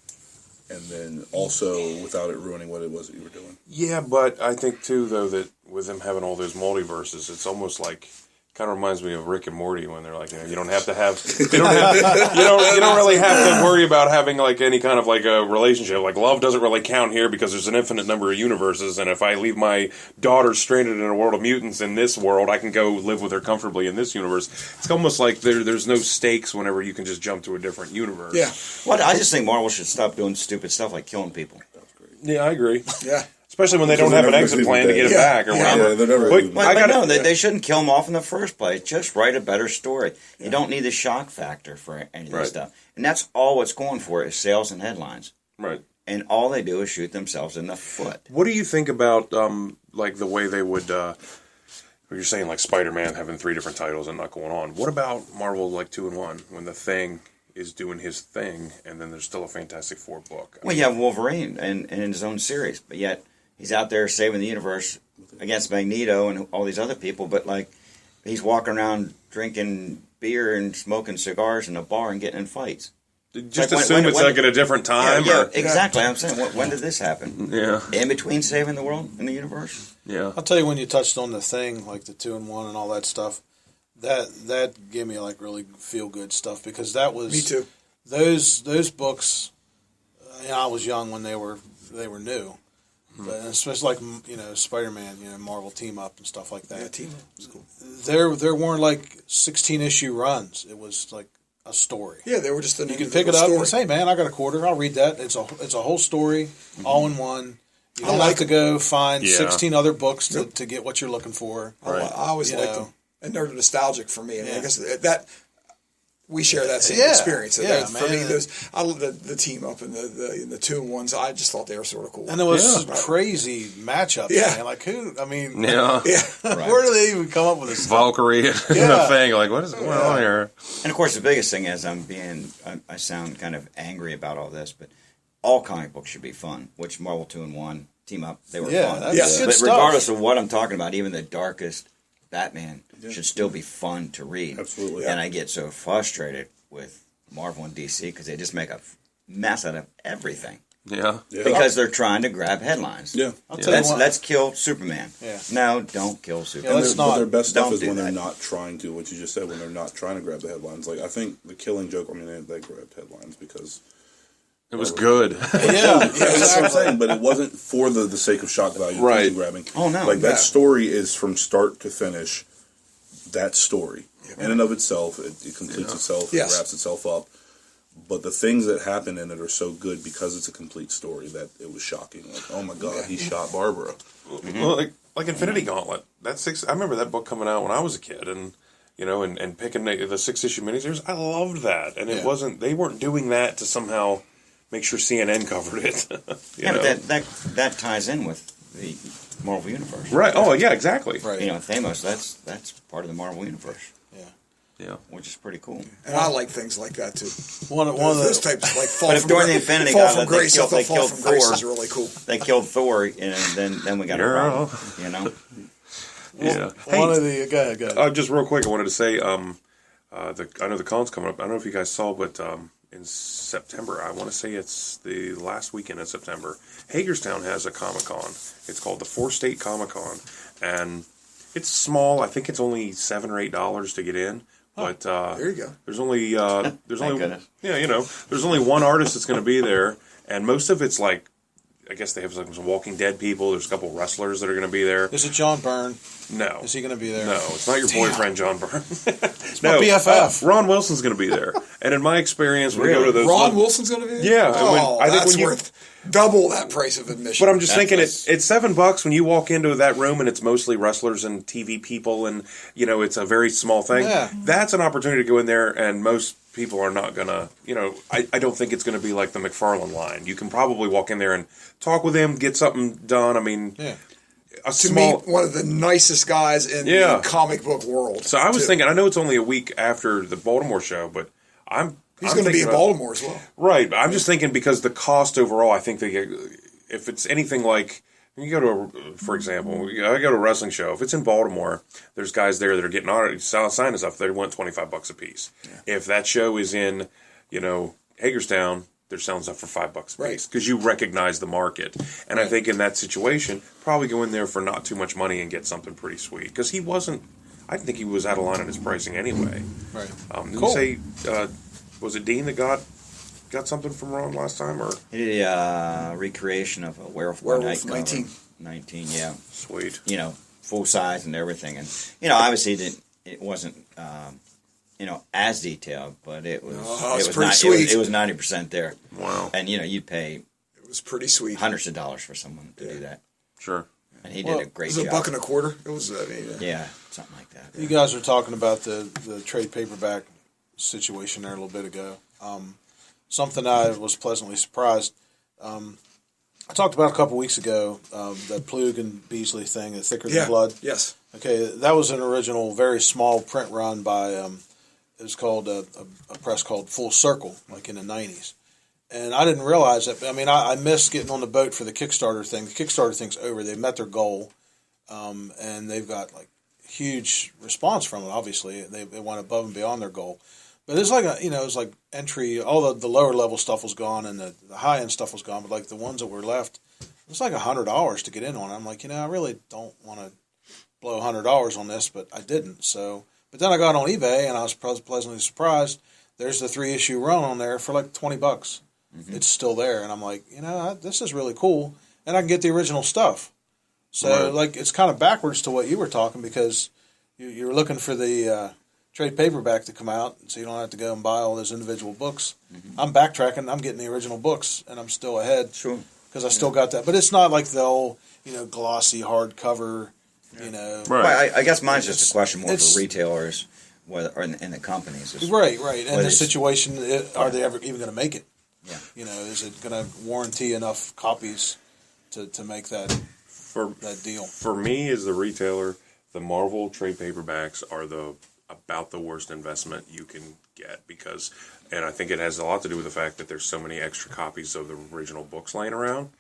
and then also without it ruining what it was that you were doing. Yeah, but I think too, though, that with them having all those multiverses, it's almost like kind of reminds me of Rick and Morty when they're like, you don't have to have, you don't really have to worry about having like any kind of like a relationship. Like love doesn't really count here because there's an infinite number of universes, and if I leave my daughter stranded in a world of mutants in this world, I can go live with her comfortably in this universe. It's almost like there's no stakes whenever you can just jump to a different universe. Yeah. Well, I just think Marvel should stop doing stupid stuff like killing people. Yeah, I agree. Yeah. Especially when they don't have an exit plan to get it back or whatever. Yeah, they're never But they shouldn't kill them off in the first place. Just write a better story. You don't need the shock factor for any of this stuff. And that's all it's going for is sales and headlines. Right. And all they do is shoot themselves in the foot. What do you think about like the way they would? You're saying like Spider-Man having 3 different titles and not going on. What about Marvel like 2-in-1 when the Thing is doing his thing and then there's still a Fantastic Four book? Well, you have Wolverine and in his own series, but yet he's out there saving the universe against Magneto and all these other people, but like he's walking around drinking beer and smoking cigars in a bar and getting in fights. Just like assume it's like at a different time. Yeah, exactly. I'm saying, when did this happen? Yeah. In between saving the world and the universe? Yeah. I'll tell you, when you touched on the Thing, like the 2-in-1 and all that stuff, that gave me like really feel good stuff, because that was Me too. Those books. I was young when they were new. But especially like Spider-Man, Marvel team up and stuff like that. Yeah, team up was cool. There weren't like 16-issue runs. It was like a story. Yeah, they were just You can pick it up and say, "Man, I got a quarter. I'll read that." It's a whole story, all in one. You don't have to go find 16 other books to get what you're looking for. I always liked them, and they're nostalgic for me. And I guess that we share that same experience. For me, I love the team up and the 2-in-1s. I just thought they were sort of cool. And it was crazy matchups. Yeah. Man. Like who? I mean, Right. where do they even come up with this? Valkyrie and the Thing. Like, what is going on here? And of course, the biggest thing is I sound kind of angry about all this, but all comic books should be fun. Which Marvel 2-in-1 team up, they were fun. That's good But stuff. regardless of what I'm talking about, even the darkest Batman should still be fun to read. Absolutely. And I get so frustrated with Marvel and DC because they just make a mess out of everything. Yeah. Because they're trying to grab headlines. Yeah. I'll tell you what. Let's kill Superman. Yeah. No, don't kill Superman. let's But their best stuff don't is do when they're that. not trying to, what you just said, when they're not trying to grab the headlines. Like, I think the Killing Joke, they grabbed headlines because... It was good. That's what I'm saying, but it wasn't for the sake of shock value. Right. Grabbing. Oh, no. Like, that story is from start to finish that story. In and of itself, it completes itself, it wraps itself up. But the things that happen in it are so good because it's a complete story that it was shocking. Like, oh my God, he shot Barbara. Well, like Infinity Gauntlet. I remember that book coming out when I was a kid, and and picking the 6-issue miniseries. I loved that, and it wasn't. They weren't doing that to somehow make sure CNN covered it. But that ties in with the Marvel Universe. Right. Oh, yeah, exactly. Right. Thanos, that's part of the Marvel Universe. Yeah. Which is pretty cool. And I like things like that too. One of Those the types like fall But if from during the Infinity fall Gauntlet from grace, they I thought fall killed from grace Thor. is really cool. They killed Thor, and then we got a problem. Yeah. one of the go ahead. Just real quick, I wanted to say, I know the con's coming up. I don't know if you guys saw, but in September. I want to say it's the last weekend in September. Hagerstown has a Comic-Con. It's called the Four State Comic-Con, and it's small. I think it's only $7 or $8 to get in. But there you go. There's only goodness. there's only one artist that's going to be there, and most of it's like, I guess they have some Walking Dead people. There's a couple wrestlers that are going to be there. Is it John Byrne? No. Is he going to be there? No, it's not your boyfriend, John Byrne. It's my BFF. Ron Wilson's going to be there. And in my experience, when we go to those... Ron Wilson's going to be there? Yeah. Oh, I think that's when you, worth double that price of admission. but I'm just thinking it's $7 when you walk into that room and it's mostly wrestlers and TV people and, it's a very small thing. Yeah. That's an opportunity to go in there, and most people are not going to, I don't think it's going to be like the McFarlane line. You can probably walk in there and talk with him, get something done. I mean... Yeah. To meet one of the nicest guys in the comic book world. So I was thinking, I know it's only a week after the Baltimore show, but He's going to be in Baltimore as well. Right, but I'm just thinking because the cost overall, I think if it's anything like, you go to, for example, I go to a wrestling show. If it's in Baltimore, there's guys there that are getting on it, signing stuff. They want $25 a piece. Yeah. If that show is in, Hagerstown, they're selling stuff for $5 a piece because you recognize the market. And I think in that situation, probably go in there for not too much money and get something pretty sweet because he wasn't. I think he was out of line on his pricing anyway. Right. Did you say? Was it Dean that got something from Ron last time, or He did a recreation of a Werewolf Werewolf Night 19. cover. 19, yeah. sweet? Full size and everything, and obviously it wasn't as detailed, but it was. It's it was pretty sweet. It was 90% there. Wow. And you'd pay It was pretty sweet. hundreds of dollars for someone to do that, Sure. and he did a great It was job. $1.25. It was, Yeah, something like that. You guys were talking about the trade paperback situation there a little bit ago. Something I was pleasantly surprised. I talked about a couple weeks ago, that Plug and Beasley thing, the Thicker Than Blood. Yes. Okay, that was an original, very small print run by, it was called a press called Full Circle, like in the 90s. And I didn't realize that. I mean, I missed getting on the boat for the Kickstarter thing. The Kickstarter thing's over. They met their goal, and they've got like huge response from it. Obviously, they went above and beyond their goal. But it's like it was like entry. All the lower level stuff was gone, and the high end stuff was gone. But like the ones that were left, it was like $100 to get in on. I'm like, I really don't want to blow $100 on this, but I didn't. So, but then I got on eBay, and I was pleasantly surprised. There's the 3-issue run on there for like $20. Mm-hmm. It's still there, and I'm like, this is really cool, and I can get the original stuff. So, like, it's kind of backwards to what you were talking because you're looking for the trade paperback to come out, so you don't have to go and buy all those individual books. Mm-hmm. I'm backtracking. I'm getting the original books, and I'm still ahead. Sure. Because I still got that. But it's not like the old, glossy hardcover, Right. Well, I guess mine's just a question more for retailers, or in the companies. Right. And the situation, are they ever even going to make it? Yeah. Is it going to warranty enough copies to make that deal? For me, as the retailer, the Marvel trade paperbacks are about the worst investment you can get and I think it has a lot to do with the fact that there's so many extra copies of the original books laying around.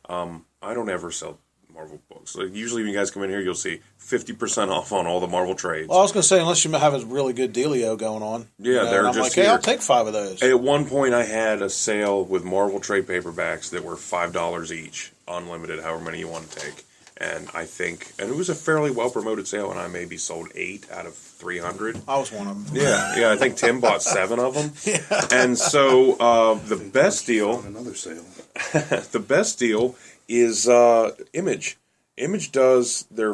I don't ever sell Marvel books. Like, usually when you guys come in here, you'll see 50% off on all the Marvel trades. Well, I was going to say, unless you have a really good dealio going on. Yeah, they're and I'm just like, hey, I'll take 5 of those. At one point, I had a sale with Marvel trade paperbacks that were $5 each, unlimited, however many you want to take. And and it was a fairly well-promoted sale, and I maybe sold 8 out of 300. I was one of them. Yeah, I think Tim bought 7 of them. Yeah. And so the best deal... Another sale. The best deal is Image. Image does their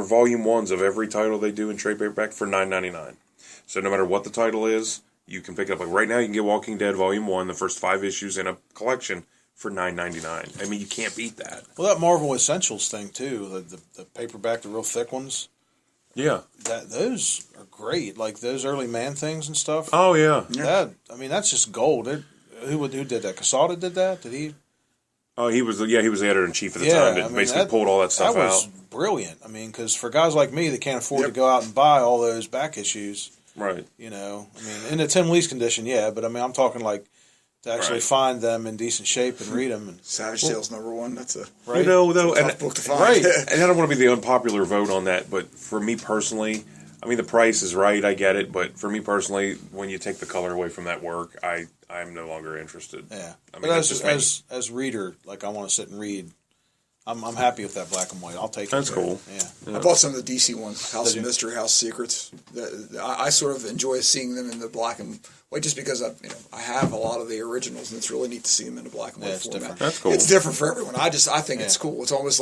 volume 1s of every title they do in trade paperback for $9.99. So no matter what the title is, you can pick it up. Like right now, you can get Walking Dead Volume 1, the first 5 issues in a collection, for $9.99. I mean, you can't beat that. Well, that Marvel Essentials thing too, the paperback, the real thick ones. Yeah, those are great. Like those early Man things and stuff. Oh yeah. That's just gold. Who did that? Casada did that? Did he? Oh, he was the editor in chief at the time. That basically pulled all that stuff out. That was brilliant. I mean, because for guys like me that can't afford to go out and buy all those back issues, right? I mean, in a Tim Lee's condition, yeah. But I mean, I'm talking like. To actually find them in decent shape and read them. Savage Tales #1. That's a tough book to find. Right. And I don't want to be the unpopular vote on that, but for me personally, I mean the price is right. I get it, but for me personally, when you take the color away from that work, I I'm no longer interested. Yeah, I mean, but that's just me. as reader, like I want to sit and read. I'm happy with that black and white. I'll take it. That's cool. Yeah. I bought some of the DC ones, House Did of you? Mystery, House Secrets. I sort of enjoy seeing them in the black and white, just because I have a lot of the originals, and it's really neat to see them in a black and white it's format. different. That's cool. It's different for everyone. I think it's cool. It's almost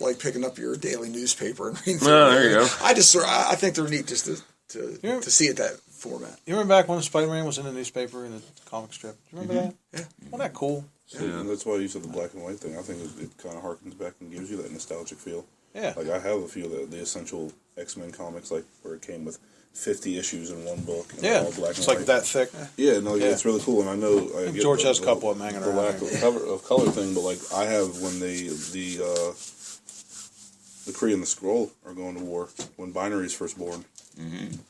like picking up your daily newspaper and reading through Oh, it. there you go. I think they're neat just to see it that format. You remember back when Spider-Man was in the newspaper in the comic strip? Do you remember that? Yeah. Wasn't that cool? And that's why you said the black and white thing. I think it kind of harkens back and gives you that nostalgic feel. Yeah. Like, I have a few of the essential X-Men comics, like, where it came with 50 issues in one book. And Yeah. all black It's and like white. that thick. Yeah, no, Yeah. it's really cool, and I know I get George has a couple of them hanging the around lack of color thing, but like I have when the Kree and the Skrull are going to war, when Binary is first born,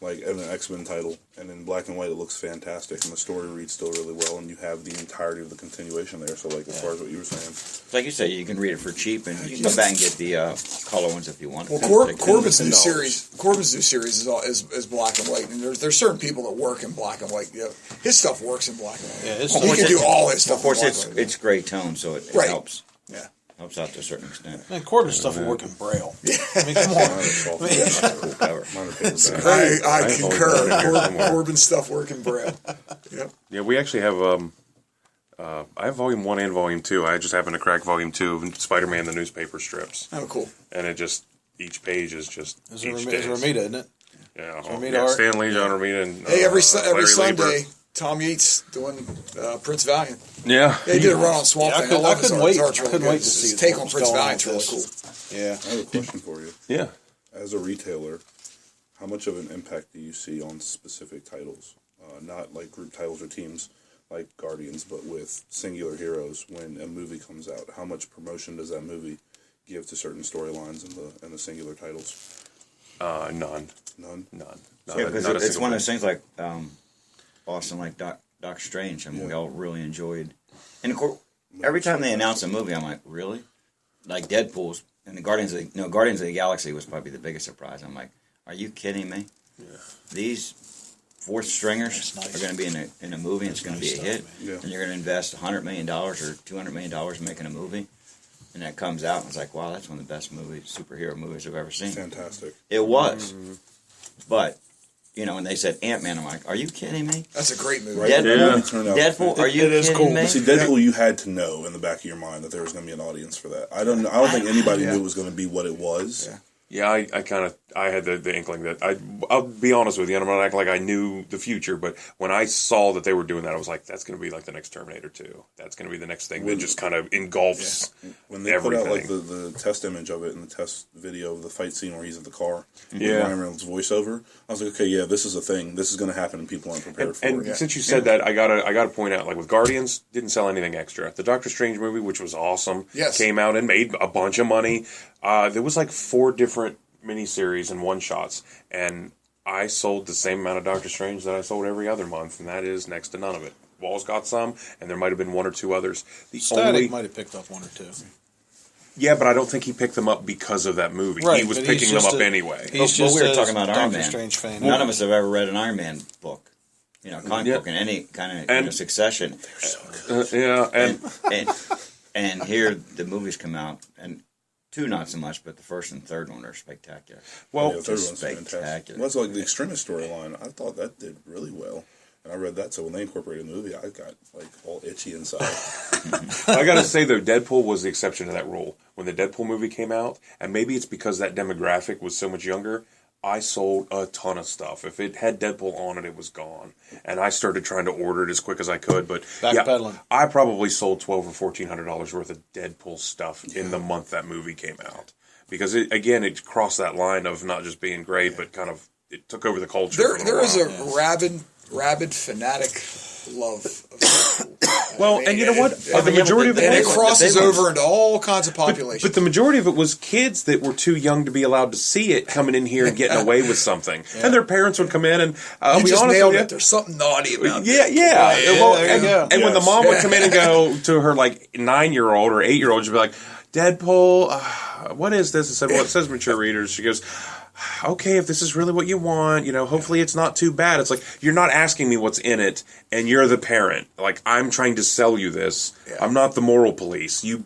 like in an X-Men title, and in black and white it looks fantastic, and the story reads still really well, and you have the entirety of the continuation there. So like as far as what you were saying, Like you say, you can read it for cheap, and you can go back and get the color ones if you want. Well, Pick Corbin's new $10. series is black and white, and there's certain people that work in black and white. His stuff works in black and white. Yeah, his he stuff- can do all his stuff. Of course, in black and white. it's gray tone, so it Right. helps. Yeah. Helps out to a certain extent. Man, Corbin's stuff will work in Braille. I mean, come mine on. are soft, Cool cover. mine are paperback. I I've always concur. wanted to hear some more. Corbin's stuff work in Braille. Yep. Yeah, we actually have. I have Volume 1 and Volume 2. I just happened to crack Volume 2 of Spider-Man the newspaper strips, Oh, cool. and it just each page is just It's each Ramita, isn't it? Yeah, Ramita yeah, art? Stan Lee, John Romita, and Hey, every Larry Sunday, Lieber. Tom Yates doing Prince Valiant. Yeah, Yeah, he did a run on Swamp Yeah, Thing. I love his couldn't art. His wait. art's really Couldn't good. wait to see His take what on was Prince going on Valiant's with really this. cool. Yeah. I have a question for you. yeah. As a retailer, how much of an impact do you see on specific titles? Not like group titles or teams like Guardians, but with singular heroes. When a movie comes out, how much promotion does that movie give to certain storylines in the singular titles? None. None. Yeah, because Not a it's single one of thing. those things like Boston, like Doctor Strange, and we all really enjoyed. And of course, every time they announce a movie, I'm like, really? Like Deadpool's and the Guardians of the Galaxy was probably the biggest surprise. I'm like, are you kidding me? Yeah. These fourth stringers That's nice. are going to be in a movie, and it's going to be a Nice hit, stuff, man. Yeah. and you're going to invest $100 million or $200 million making a movie, and that comes out, and it's like, wow, that's one of the best superhero movies I've ever seen. Fantastic. It was, but when they said Ant-Man, I'm like, are you kidding me? That's a great movie. Right? Dead- That Yeah. movie turned out Deadpool, are you it is kidding cool. me? See, Deadpool, you had to know in the back of your mind that there was going to be an audience for that. I don't think anybody knew it was going to be what it was. Yeah. Yeah, I had the inkling that I'll be honest with you, and I'm not acting like I knew the future, but when I saw that they were doing that, I was like, that's going to be like the next Terminator 2. That's going to be the next thing that just kind of engulfs When they everything. put out like the test image of it and the test video of the fight scene where he's in the car, with Yeah. Ryan Reynolds' voiceover, I was like, okay, yeah, this is a thing. This is going to happen, and people aren't prepared for And it. since you said that, I gotta point out, like with Guardians, didn't sell anything extra. The Doctor Strange movie, which was awesome, Yes. came out and made a bunch of money. There was like 4 different miniseries and one-shots, and I sold the same amount of Doctor Strange that I sold every other month, and that is next to none of it. Wall's got some, and there might have been 1 or 2 others. The Static only might have picked up 1 or 2. Yeah, but I don't think he picked them up because of that movie. Right, he was but he's picking them just up a- anyway. He's Well, just we were a talking about Iron Doctor Man. Strange fan. None of us have ever read an Iron Man book. Comic Yeah. book in any kind of And- succession. Yeah, And here the movies come out, and 2 not so much, but the first and third one are spectacular. well, Yeah, the third one's spectacular. fantastic. Well, that's like the Extremis storyline. I thought that did really well. And I read that, so when they incorporated the movie, I got like all itchy inside. I gotta say though, Deadpool was the exception to that rule. When the Deadpool movie came out, and maybe it's because that demographic was so much younger, I sold a ton of stuff. If it had Deadpool on it, it was gone. And I started trying to order it as quick as I could. But Backpedaling. I probably sold $1,200 or $1,400 worth of Deadpool stuff in the month that movie came out. Because it crossed that line of not just being great, but kind of it took over the culture. for a There little is while. a rabid fanatic love of Deadpool. Well, and you know what? The majority of it And it was- crosses the big over into all kinds of populations. But the majority of it was kids that were too young to be allowed to see it coming in here and getting away with something. And their parents would come in and I'll you be just honest nailed with it. you. There's something naughty about Yeah, it. yeah. Well, there you go. and when the Yes. mom would come in and go to her like 9-year-old or 8-year-old, she'd be like, Deadpool, what is this? I said, well, it says mature readers. She goes, okay, if this is really what you want, hopefully it's not too bad. It's like, you're not asking me what's in it, and you're the parent. Like, I'm trying to sell you this. Yeah. I'm not the moral police. You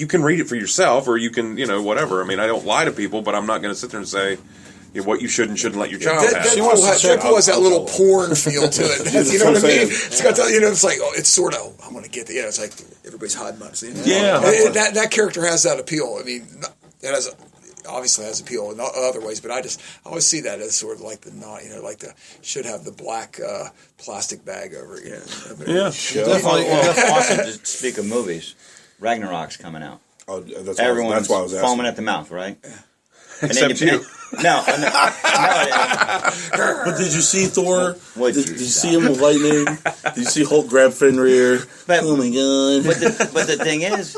can read it for yourself, or you can, whatever. I mean, I don't lie to people, but I'm not going to sit there and say what you should and shouldn't let your child have. Deadpool has that little porn feel to it. You know what I mean? It's got that, it's like, it's sort of, I'm going to get the, it's like everybody's hiding money. Yeah. That character has that appeal. I mean, it obviously has appeal in other ways, but I always see that as sort of like should have the black plastic bag over it. Yeah. Definitely. Awesome. To speak of movies, Ragnarok's coming out. Oh, that's Everyone's why I was asking. foaming at the mouth, right? Except you. No. But did you see Thor? What Did you see him with lightning? Did you see Hulk grab Fenrir? Oh my god! But the thing is,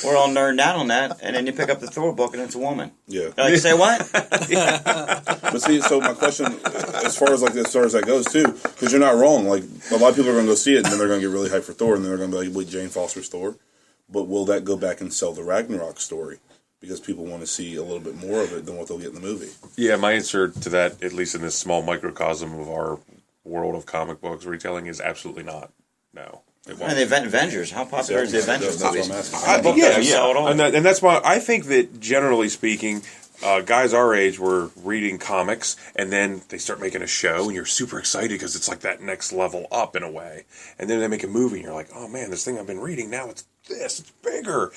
we're all nerding out on that, and then you pick up the Thor book and it's a woman. Yeah. You're like, say what? But see, so my question, as far as that goes too, because you're not wrong. Like, a lot of people are going to go see it, and then they're going to get really hyped for Thor, and then they're going to be like, "Wait, Jane Foster's Thor." But will that go back and sell the Ragnarok story? Because people want to see a little bit more of it than what they'll get in the movie. Yeah, my answer to that, at least in this small microcosm of our world of comic books retelling, is absolutely not. No. It won't. And the Avengers, how popular is the Avengers That's movies? what I'm asking. Yeah. And that's why I think that, generally speaking, guys our age were reading comics, and then they start making a show, and you're super excited because it's like that next level up in a way. And then they make a movie, and you're like, oh man, this thing I've been reading, now it's this, it's bigger.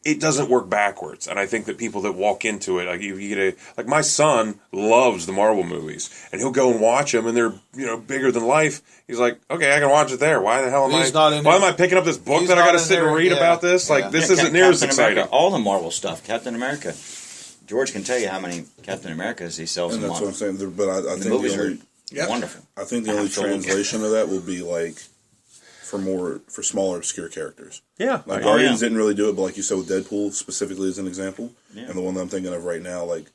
It doesn't work backwards, and I think that people that walk into it, like you get like my son loves the Marvel movies, and he'll go and watch them, and they're bigger than life. He's like, okay, I can watch it there. Why the hell am I picking up this book that I got to sit and read about this? Like, this isn't near as exciting. America, all the Marvel stuff, Captain America. George can tell you how many Captain Americas he sells And in that's one. what I'm saying. But I think The movies the only, are wonderful. I think the only translation of that will be like for smaller obscure characters. Yeah. Like Guardians didn't really do it, but like you said with Deadpool specifically as an example, and the one that I'm thinking of right now, like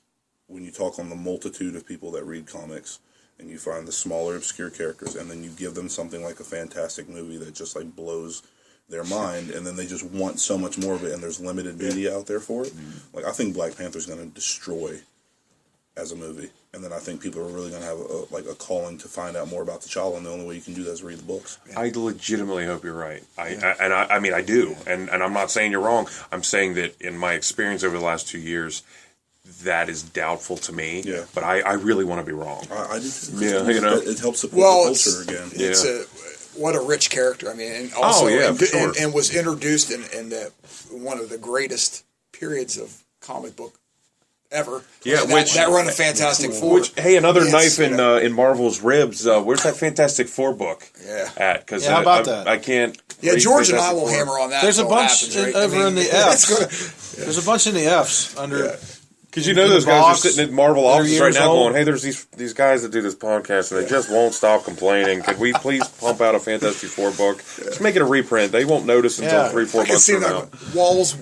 when you talk on the multitude of people that read comics and you find the smaller obscure characters and then you give them something like a fantastic movie that just like blows their mind, and then they just want so much more of it, and there's limited media out there for it. Like, I think Black Panther's going to destroy as a movie, and then I think people are really going to have a calling to find out more about T'Challa, and the only way you can do that is read the books. I legitimately hope you're right. I mean, I do, and I'm not saying you're wrong. I'm saying that in my experience over the last 2 years, that is doubtful to me. Yeah. But I really want to be wrong. I do too. Yeah, it helps support the culture again. It's what a rich character. I mean, and also, and was introduced in one of the greatest periods of comic book ever. Yeah, that run of Fantastic Four. Which, hey, another knife in Marvel's ribs. Where's that Fantastic Four book at? Because how about that? I can't. Yeah, George and I will hammer on that. There's a bunch over in the Fs. There's a bunch in the Fs under. Yeah. Because those guys are sitting at Marvel offices right now going, hey, there's these guys that do this podcast, and they just won't stop complaining. Could we please pump out a Fantastic Four book? Just make it a reprint. They won't notice until 3-4 months from now. Waltz.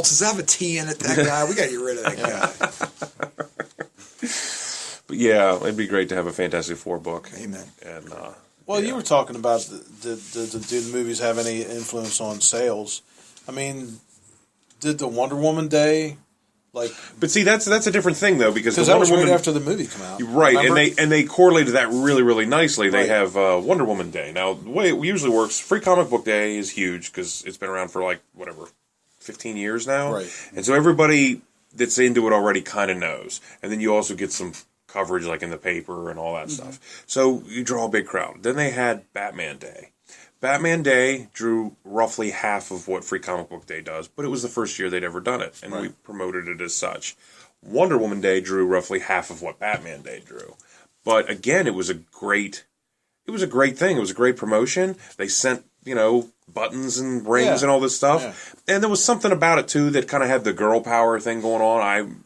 Does that have a T in it, that guy? We got to get rid of that guy. But yeah, it'd be great to have a Fantastic Four book. Amen. And well, you were talking about do the movies have any influence on sales? I mean, did the Wonder Woman day... but see, that's a different thing though, because that was right after the movie came out, right? Remember? And they correlated that really, really nicely. They have Wonder Woman Day. Now, the way it usually works, Free Comic Book Day is huge because it's been around for 15 years now, right? And so everybody that's into it already kind of knows. And then you also get some coverage in the paper and all that stuff. So you draw a big crowd. Then they had Batman Day. Batman Day drew roughly half of what Free Comic Book Day does, but it was the first year they'd ever done it, and we promoted it as such. Wonder Woman Day drew roughly half of what Batman Day drew. But again, it was a great thing. It was a great promotion. They sent, buttons and rings and all this stuff. Yeah. And there was something about it too that kind of had the girl power thing going on.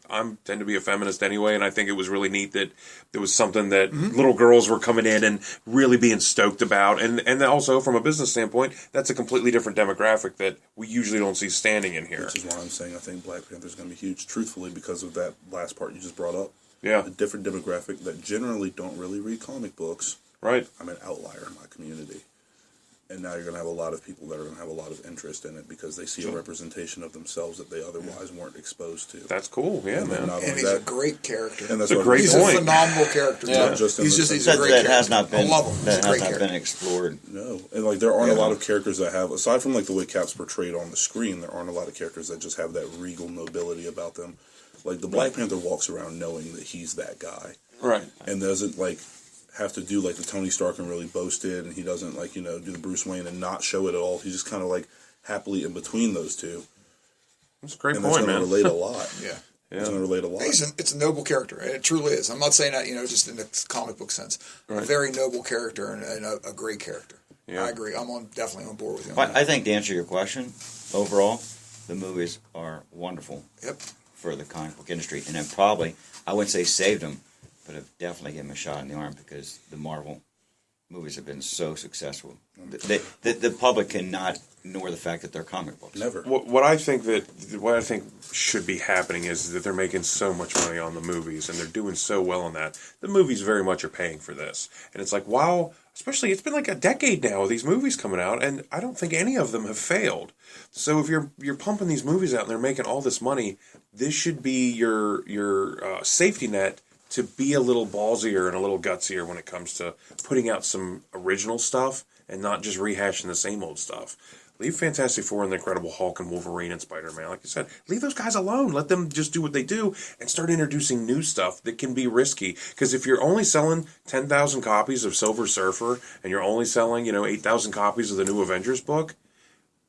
I tend to be a feminist anyway, and I think it was really neat that there was something that little girls were coming in and really being stoked about. And also from a business standpoint, that's a completely different demographic that we usually don't see standing in here. Which is why I'm saying I think Black Panther is going to be huge, truthfully, because of that last part you just brought up. Yeah. A different demographic that generally don't really read comic books. Right. I'm an outlier in my community. And now you're going to have a lot of people that are going to have a lot of interest in it because they see a representation of themselves that they otherwise weren't exposed to. That's cool, yeah, man. And he's a great character. And that's It's a what great He's point. a phenomenal character. Yeah. He's a great that character. has not been I love him. that He's a has great not character. been explored. No, and like there aren't a Yeah. lot of characters that have, aside from like the way Cap's portrayed on the screen, there aren't a lot of characters that just have that regal nobility about them. Like the Black Panther walks around knowing that he's that guy, Right. and doesn't like have to do like the Tony Stark and really boast it, and he doesn't like do the Bruce Wayne and not show it at all. He's just kind of like happily in between those two, That's a great and that's point, going to man. relate a lot. Yeah. It's going to relate a lot. It's a noble character. It truly is. I'm not saying that, just in the comic book sense. Right. A very noble character and a great character. Yeah. I agree. I'm definitely on board with you. On But that. I think to answer your question, overall, the movies are wonderful Yep. for the comic book industry, and have probably, I wouldn't say saved them, but have definitely given them a shot in the arm because the Marvel movies have been so successful. The public cannot ignore the fact that they're comic books. Never. What I think should be happening is that they're making so much money on the movies and they're doing so well on that. The movies very much are paying for this, and it's like, wow. Especially, it's been like a decade now of these movies coming out, and I don't think any of them have failed. So if you're pumping these movies out and they're making all this money, this should be your safety net to be a little ballsier and a little gutsier when it comes to putting out some original stuff and not just rehashing the same old stuff. Leave Fantastic Four and the Incredible Hulk and Wolverine and Spider-Man. Like I said, leave those guys alone. Let them just do what they do and start introducing new stuff that can be risky. Because if you're only selling 10,000 copies of Silver Surfer and you're only selling, 8,000 copies of the new Avengers book,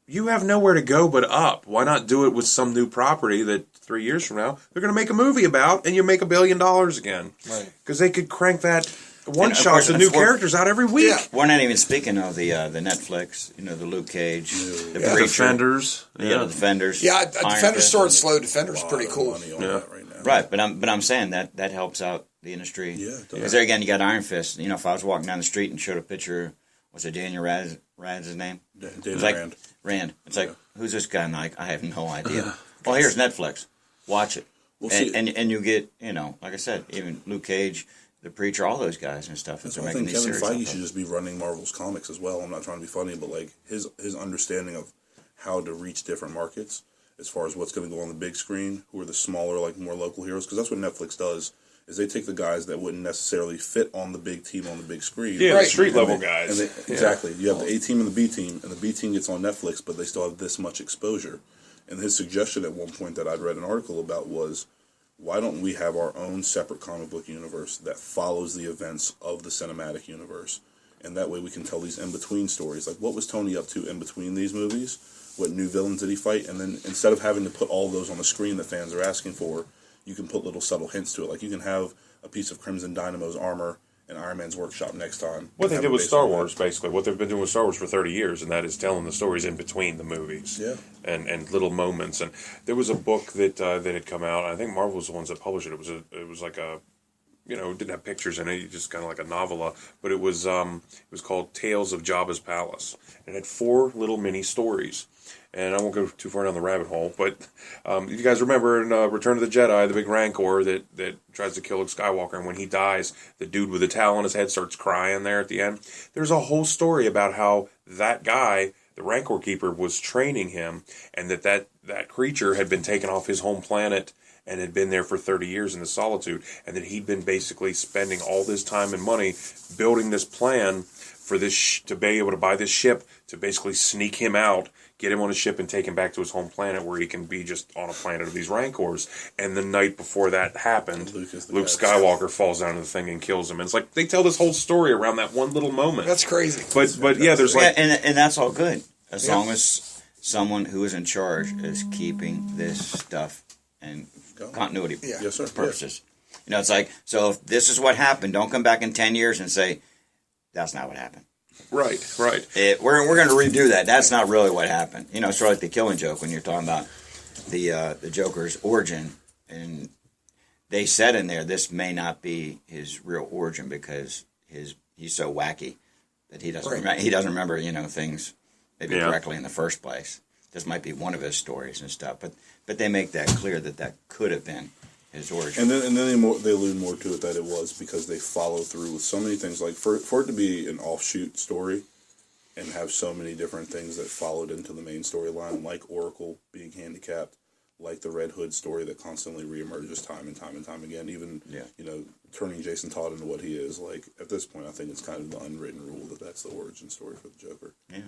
you have nowhere to go but up. Why not do it with some new property that 3 years from now they're going to make a movie about and you make $1 billion again? Right. Because they could crank that And one of shots course, of and new of course- characters out every week. Yeah. We're not even speaking of the Netflix, the Luke Cage, the Yeah. Preacher, Defenders. the Defenders. Yeah, Iron Defenders Fist. started slow. Defenders A pretty lot of cool. money on Yeah. that right now. Right, but I'm saying that helps out the industry. Yeah, it does. Because there again, you got Iron Fist. If I was walking down the street and showed a picture, what's it, Daniel Rad's name? Daniel It's like, Rand. Rand. It's like, who's this guy? And I have no idea. Well, here's Netflix. Watch it. Well, and, see- and you get, like I said, even Luke Cage, the Preacher, all those guys and stuff. That's They're why I making think these Kevin series. Feige out should of. just be running Marvel's comics as well. I'm not trying to be funny, but like his understanding of how to reach different markets as far as what's going to go on the big screen, who are the smaller, like more local heroes, because that's what Netflix does. Is they take the guys that wouldn't necessarily fit on the big team on the big screen. Yeah, Right. the street level And guys. Exactly. You have the A team and the B team, and the B team gets on Netflix, but they still have this much exposure. And his suggestion at one point that I'd read an article about was, why don't we have our own separate comic book universe that follows the events of the cinematic universe? And that way we can tell these in-between stories. Like, what was Tony up to in between these movies? What new villains did he fight? And then instead of having to put all those on the screen that fans are asking for, you can put little subtle hints to it. Like, you can have a piece of Crimson Dynamo's armor in Iron Man's workshop next time. What they Have did it with based Star on that. Wars, basically, what they've been doing with Star Wars for 30 years, and that is telling the stories in between the movies. Yeah. And little moments. And there was a book that had come out. I think Marvel was the ones that published it. It was like a, it didn't have pictures in it, just kind of like a novella. But it was called Tales of Jabba's Palace. It had 4 little mini stories. And I won't go too far down the rabbit hole, but if you guys remember in Return of the Jedi, the big Rancor that tries to kill Luke Skywalker, and when he dies, the dude with the towel on his head starts crying there at the end. There's a whole story about how that guy, the Rancor Keeper, was training him, and that creature had been taken off his home planet and had been there for 30 years in the solitude, and that he'd been basically spending all this time and money building this plan for this to be able to buy this ship to basically sneak him out, get him on a ship and take him back to his home planet where he can be just on a planet of these Rancors. And the night before that happened, Luke is the Luke guy. Skywalker falls down to the thing and kills him. And it's like they tell this whole story around that one little moment. That's crazy. But yeah, there's like and that's all good as long as someone who is in charge is keeping this stuff and continuity Yeah. Yes, sir. purposes. It's like, so if this is what happened, don't come back in 10 years and say, that's not what happened. right. We're going to redo that. That's not really what happened. It's sort of like the Killing Joke when you're talking about the Joker's origin. And they said in there, this may not be his real origin because he's so wacky that he doesn't Right. he doesn't remember things maybe Yeah. correctly in the first place. This might be one of his stories and stuff, but they make that clear that could have been his origin. And then they allude more to it that it was because they follow through with so many things. Like for it to be an offshoot story, and have so many different things that followed into the main storyline, like Oracle being handicapped, like the Red Hood story that constantly reemerges time and time and time again, even, turning Jason Todd into what he is. Like, at this point, I think it's kind of the unwritten rule that that's the origin story for the Joker. Yeah.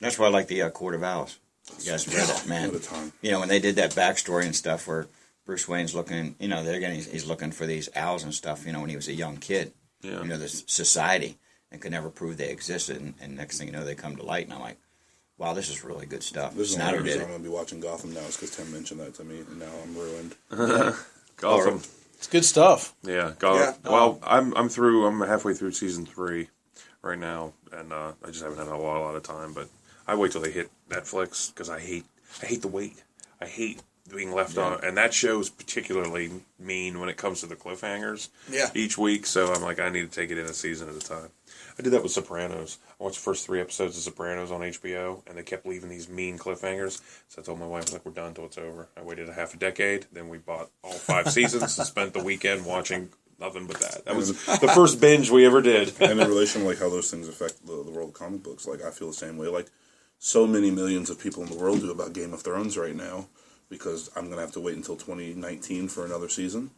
That's why I like the Court of Owls. You guys read it, man. What a time. When they did that backstory and stuff where Bruce Wayne's looking, he's looking for these owls and stuff, when he was a young kid. Yeah. This society, and could never prove they existed. And next thing you know, they come to light, and I'm like, wow, this is really good stuff. This is the Snyder only did reason it. I'm going to be watching Gotham now is because Tim mentioned that to me, and now I'm ruined. Gotham. It's good stuff. Yeah, Gotham. Yeah. Well, I'm through. I'm halfway through season 3 right now, and I just haven't had a lot of time. But I wait till they hit Netflix because I hate the wait. I hate being left on, and that show's particularly mean when it comes to the cliffhangers. Yeah. Each week, so I'm like, I need to take it in a season at a time. I did that with Sopranos. I watched the first 3 episodes of Sopranos on HBO, and they kept leaving these mean cliffhangers. So I told my wife, I was like, we're done till it's over. I waited a half a decade, then we bought all 5 seasons and spent the weekend watching nothing but that. That was the first binge we ever did. And in relation to, like, how those things affect the world of comic books, like, I feel the same way. Like, so many millions of people in the world do about Game of Thrones right now, because I'm going to have to wait until 2019 for another season.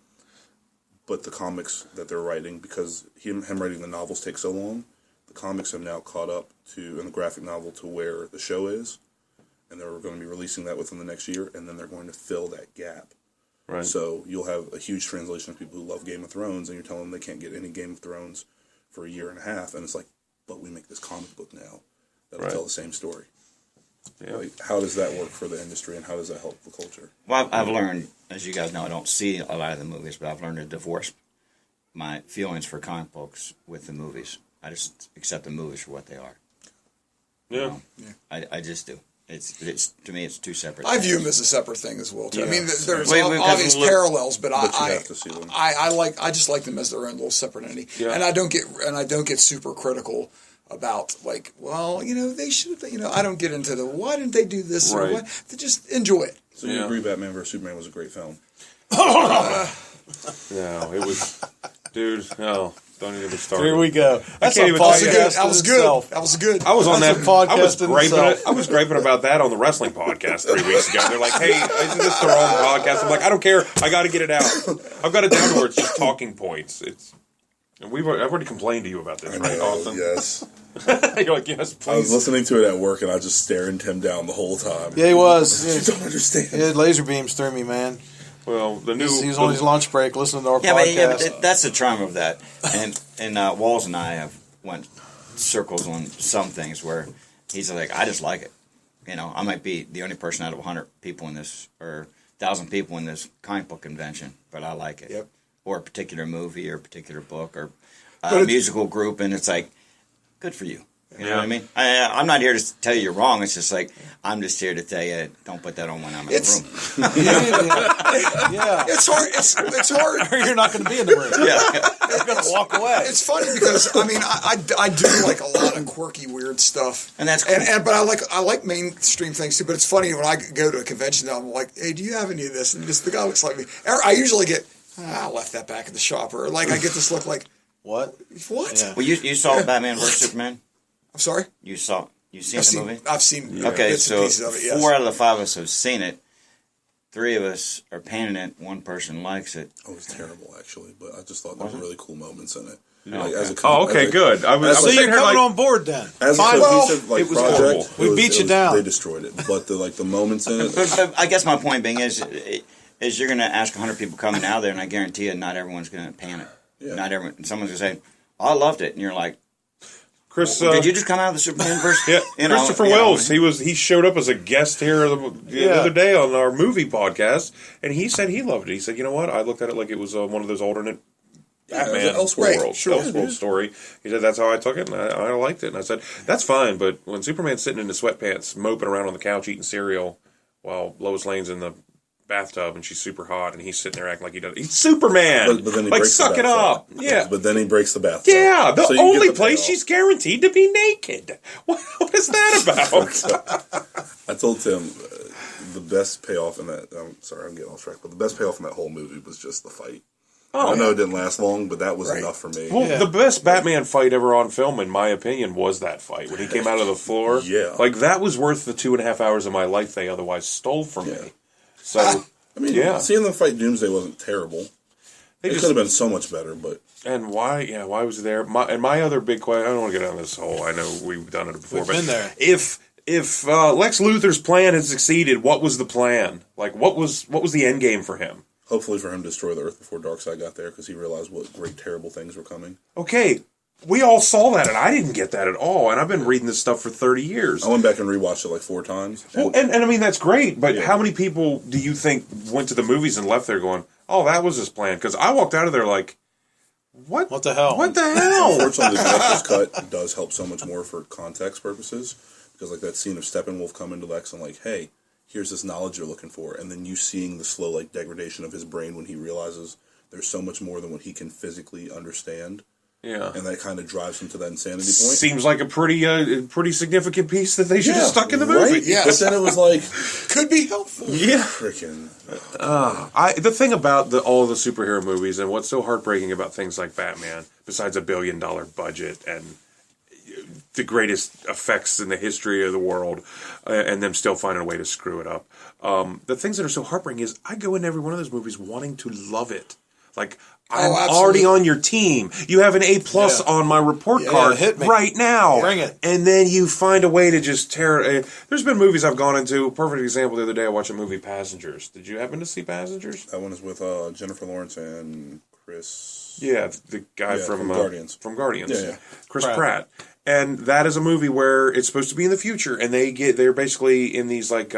But the comics that they're writing, because him writing the novels takes so long, the comics have now caught up to, in the graphic novel, to where the show is. And they're going to be releasing that within the next year, and then they're going to fill that gap. Right. So you'll have a huge translation of people who love Game of Thrones, and you're telling them they can't get any Game of Thrones for a year and a half. And it's like, but we make this comic book now that'll tell the same story. Yeah. Like, how does that work for the industry, and how does that help the culture? Well, I've learned, as you guys know, I don't see a lot of the movies, but I've learned to divorce my feelings for comic books with the movies. I just accept the movies for what they are. Yeah. I just do. It's to me, it's two separate. I view them as a separate thing as well. Too. I Yeah. mean, there's Wait, obvious look- parallels, but you I have to see them. I just like them as their own little separate entity, Yeah. and I don't get super critical about, like, well, they should have, I don't get into the why didn't they do this or Right. what. They just enjoy it. So you agree Batman vs Superman was a great film? No, it was, dude. No, don't even get me started. Here we go. That's can't a even tell you. podcast. That was in good. itself. That was good. I was on That's that a podcast I was in griping. itself. I was griping about that on the wrestling podcast 3 weeks ago. They're like, "Hey, isn't this the wrong podcast?" I'm like, "I don't care. I got to get it out. I've got it down to where it's just talking points." And I've already complained to you about this, right, Austin? Yes. You're like, "Yes, I was please." listening to it at work, and I was just staring Tim down the whole time. Yeah, he was. You Yeah, don't understand. he had laser beams through me, man. Well, the new He was on his lunch break listening to our Yeah, podcast. but that's the charm of that. And Walls and I have went circles on some things where he's like, I just like it. I might be the only person out of 100 people in this, or 1,000 people in this comic book convention, but I like it. Yep. Or a particular movie, or a particular book, or But a it- musical group, and it's like, good for you. You know Yeah. what I mean? I'm not here to tell you you're wrong. It's just like, I'm just here to tell you, don't put that on when I'm in It's- the room. yeah. It's hard. It's hard. Or you're not going to be in the room. Yeah. You're going to walk away. It's funny because I do like a lot of quirky, weird stuff, And that's cool. but I like mainstream things too. But it's funny when I go to a convention, I'm like, hey, do you have any of this? And just the guy looks like me. I usually get, I left that back at the shop, or like I get this look like, What? what? Yeah. Well, you saw Batman vs Superman? I'm sorry. You seen the movie? I've seen Okay, bits and so pieces of it. Yes. 4 out of the 5 of us have seen it. 3 of us are painting it. 1 person likes it. It was terrible, actually, but I just thought there were really cool moments in it. Like, Okay. as a Oh, okay, good. I was So sitting you're here coming like, on board then. As a Fine. cohesive it was project, horrible. We beat you down. They destroyed it, but the moments in it. But I guess my point being is you're going to ask 100 people coming out there, and I guarantee you not everyone's going to pan it. Yeah. Not everyone. Someone's going to say, I loved it. And you're like, Chris. did you just come out of the Superman verse? Yeah, Christopher Wells. He showed up as a guest here the other day on our movie podcast, and he said he loved it. He said, "You know what? I looked at it like it was one of those alternate Batman it was an Elseworld story." He said that's how I took it, and I liked it. And I said that's fine, but when Superman's sitting in his sweatpants, moping around on the couch eating cereal, while Lois Lane's in the bathtub and she's super hot, and he's sitting there acting like he does. He's Superman. But then he like, breaks suck the it up. bathtub. Yeah. But then he breaks the bathtub. Yeah, the So you only get the place payoff. she's guaranteed to be naked. What is that about? I told Tim the best payoff in that. I'm sorry, I'm getting off track, but the best payoff in that whole movie was just the fight. I know it didn't last long, but that was Right. enough for me. Well, the best Batman fight ever on film, in my opinion, was that fight when he came out of the floor. Yeah. Like that was worth the 2.5 hours of my life they otherwise stole from me. So I mean, yeah. seeing them fight Doomsday wasn't terrible. They It just- could have been so much better, but And why? Yeah, why was it there? My other big question. I don't want to get on this whole. I know we've done it before, We've but been there. If Lex Luthor's plan had succeeded, what was the plan? Like, what was the end game for him? hopefully for him to destroy the Earth before Darkseid got there because he realized what great, terrible things were coming. Okay, we all saw that, and I didn't get that at all. And I've been reading this stuff for 30 years. I went back and rewatched it like 4 times. Well, and I mean, that's great, but Yeah. how many people do you think went to the movies and left there going, oh, that was his plan? Because I walked out of there like, what? What the hell? What the hell? Unfortunately, the director's cut does help so much more for context purposes. Because like that scene of Steppenwolf coming to Lex and like, hey, here's this knowledge you're looking for. And then you seeing the slow like degradation of his brain when he realizes there's so much more than what he can physically understand. Yeah. And that kind of drives him to that insanity point. Seems like a pretty significant piece that they should have stuck in the movie. Right? Yes. But then it was like, Could be helpful. Yeah. freaking... The thing about all the superhero movies and what's so heartbreaking about things like Batman, besides $1 billion budget and the greatest effects in the history of the world, and them still finding a way to screw it up. The things that are so heartbreaking is I go into every one of those movies wanting to love it. Like, I'm absolutely. already on your team. You have an A+ Yeah. on my report Yeah, card hit me. right now. Bring it. And then you find a way to just tear it. There's been movies I've gone into. Perfect example, the other day I watched a movie, Passengers. Did you happen to see Passengers? That one is with Jennifer Lawrence and Chris... Yeah, the guy Yeah, from from Guardians. From Guardians. Yeah, yeah. Chris Pratt. Pratt. And that is a movie where it's supposed to be in the future, and they're basically in these like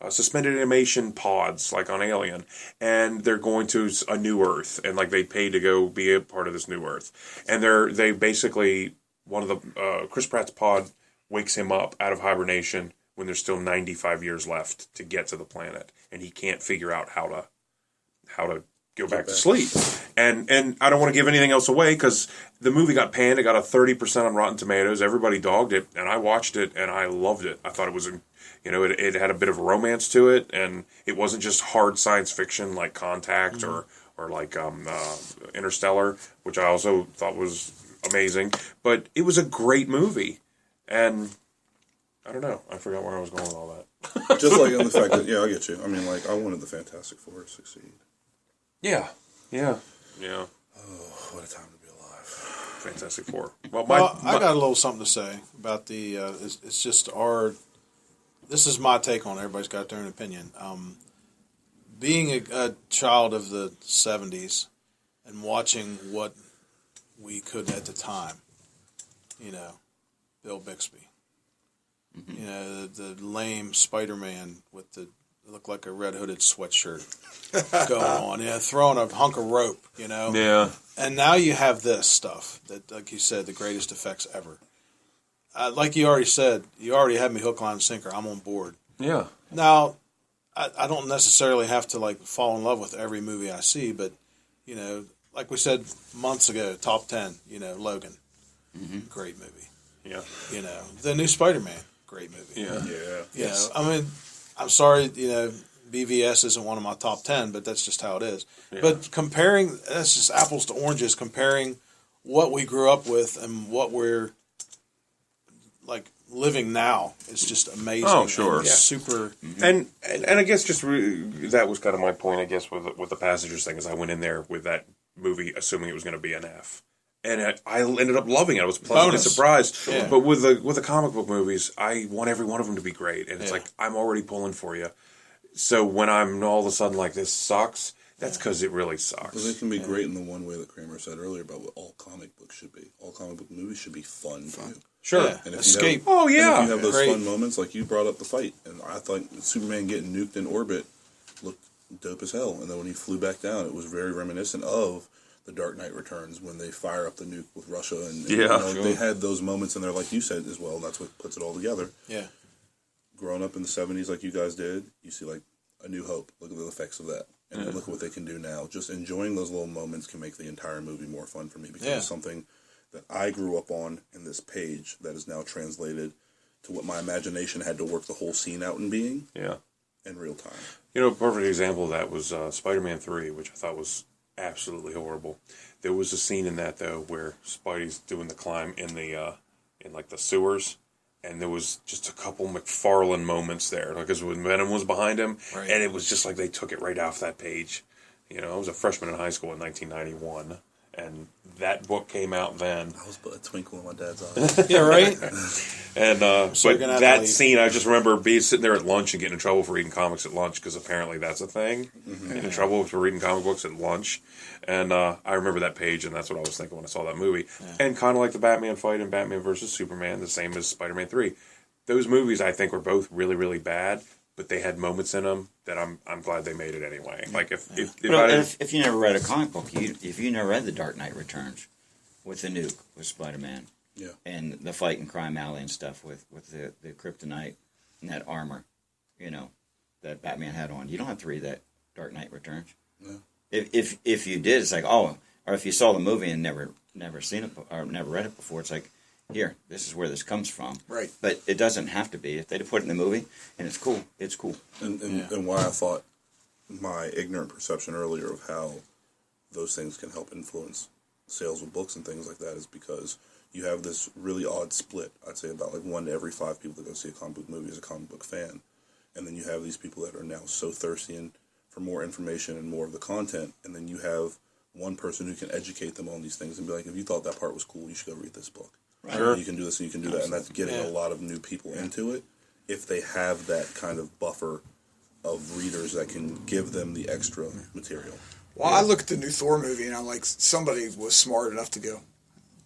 suspended animation pods, like on Alien, and they're going to a new Earth, and like they pay to go be a part of this new Earth, and they basically one of the Chris Pratt's pod wakes him up out of hibernation when there's still 95 years left to get to the planet, and he can't figure out how to go back to sleep. And I don't want to give anything else away because the movie got panned. It got a 30% on Rotten Tomatoes. Everybody dogged it, and I watched it, and I loved it. I thought it was, it had a bit of a romance to it, and it wasn't just hard science fiction like Contact or like Interstellar, which I also thought was amazing. But it was a great movie, and I don't know. I forgot where I was going with all that. Just like in the fact that, yeah, I get you. I mean, like, I wanted the Fantastic Four to succeed. Yeah. Oh, What a time to be alive. Fantastic Four. Well, I got a little something to say about the. It's just our. This is my take on it. Everybody's got their own opinion. Being a child of the '70s and watching what we could at the time, Bill Bixby, the lame Spider-Man with the looked like a red hooded sweatshirt going on, throwing a hunk of rope, Yeah. And now you have this stuff that, like you said, the greatest effects ever. Like you already said, you already had me hook, line, and sinker. I'm on board. Yeah. Now, I don't necessarily have to fall in love with every movie I see, but like we said months ago, top 10. Logan, great movie. Yeah. The new Spider-Man, great movie. Yeah. Yeah. I mean, I'm sorry, BVS isn't one of my top 10, but that's just how it is. Yeah. But that's just apples to oranges, comparing what we grew up with and what we're living now. It's just amazing. Oh, sure. And super. And I guess that was kind of my point, I guess, with the Passengers thing, is I went in there with that movie assuming it was going to be an F. And I ended up loving it. I was pleasantly Bonus. surprised. Yeah. But with the comic book movies, I want every one of them to be great. And it's Yeah. like, I'm already pulling for you. So when I'm all of a sudden like, this sucks, that's because it really sucks. Well, they can be great in the one way that Kramer said earlier about what all comic books should be. All comic book movies should be fun. Too. Sure. Yeah. And if Escape. You have, Oh, yeah. and if you have those Great. fun moments, like you brought up the fight, and I thought Superman getting nuked in orbit looked dope as hell. And then when he flew back down, it was very reminiscent of The Dark Knight Returns when they fire up the nuke with Russia. And they had those moments in there, like you said as well. That's what puts it all together. Yeah. Growing up in the 70s like you guys did, you see like A New Hope. Look at the effects of that. And then look at what they can do now. Just enjoying those little moments can make the entire movie more fun for me because it's something that I grew up on in this page that is now translated to what my imagination had to work the whole scene out in being Yeah. in real time. A perfect example of that was Spider-Man 3, which I thought was absolutely horrible. There was a scene in that though where Spidey's doing the climb in the in like the sewers, and there was just a couple McFarlane moments there, like because when Venom was behind him, Right. and it was just like they took it right off that page. You know, I was a freshman in high school in 1991, and that book came out then. I was but a twinkle in my dad's eye. Yeah, right. And So you're but gonna have to that leave. scene, I just remember being sitting there at lunch and getting in trouble for reading comics at lunch because apparently that's a thing. Getting in trouble for reading comic books at lunch, and I remember that page, and that's what I was thinking when I saw that movie. And kind of like the Batman fight in Batman versus Superman, the same as Spider-Man 3. Those movies, I think, were both really, really bad, but they had moments in them that I'm glad they made it anyway. Like if But I if you never read a comic book, if you never read The Dark Knight Returns with the nuke with Spider-Man, Yeah. and the fight in Crime Alley and stuff with the kryptonite and that armor, that Batman had on, you don't have to read that Dark Knight Returns. No. If you did, it's like, oh, or if you saw the movie and never seen it or never read it before, it's like, here, this is where this comes from. Right. But it doesn't have to be. If they put it in the movie and it's cool, it's cool. And why I thought my ignorant perception earlier of how those things can help influence sales of books and things like that is because you have this really odd split. I'd say about like 1 to every 5 people that go see a comic book movie is a comic book fan. And then you have these people that are now so thirsty for more information and more of the content. And then you have one person who can educate them on these things and be like, if you thought that part was cool, you should go read this book. Right. Sure. You can do this and you can do that. And that's getting a lot of new people into it if they have that kind of buffer of readers that can give them the extra material. Well, I looked at the new Thor movie, and I'm like, somebody was smart enough to go,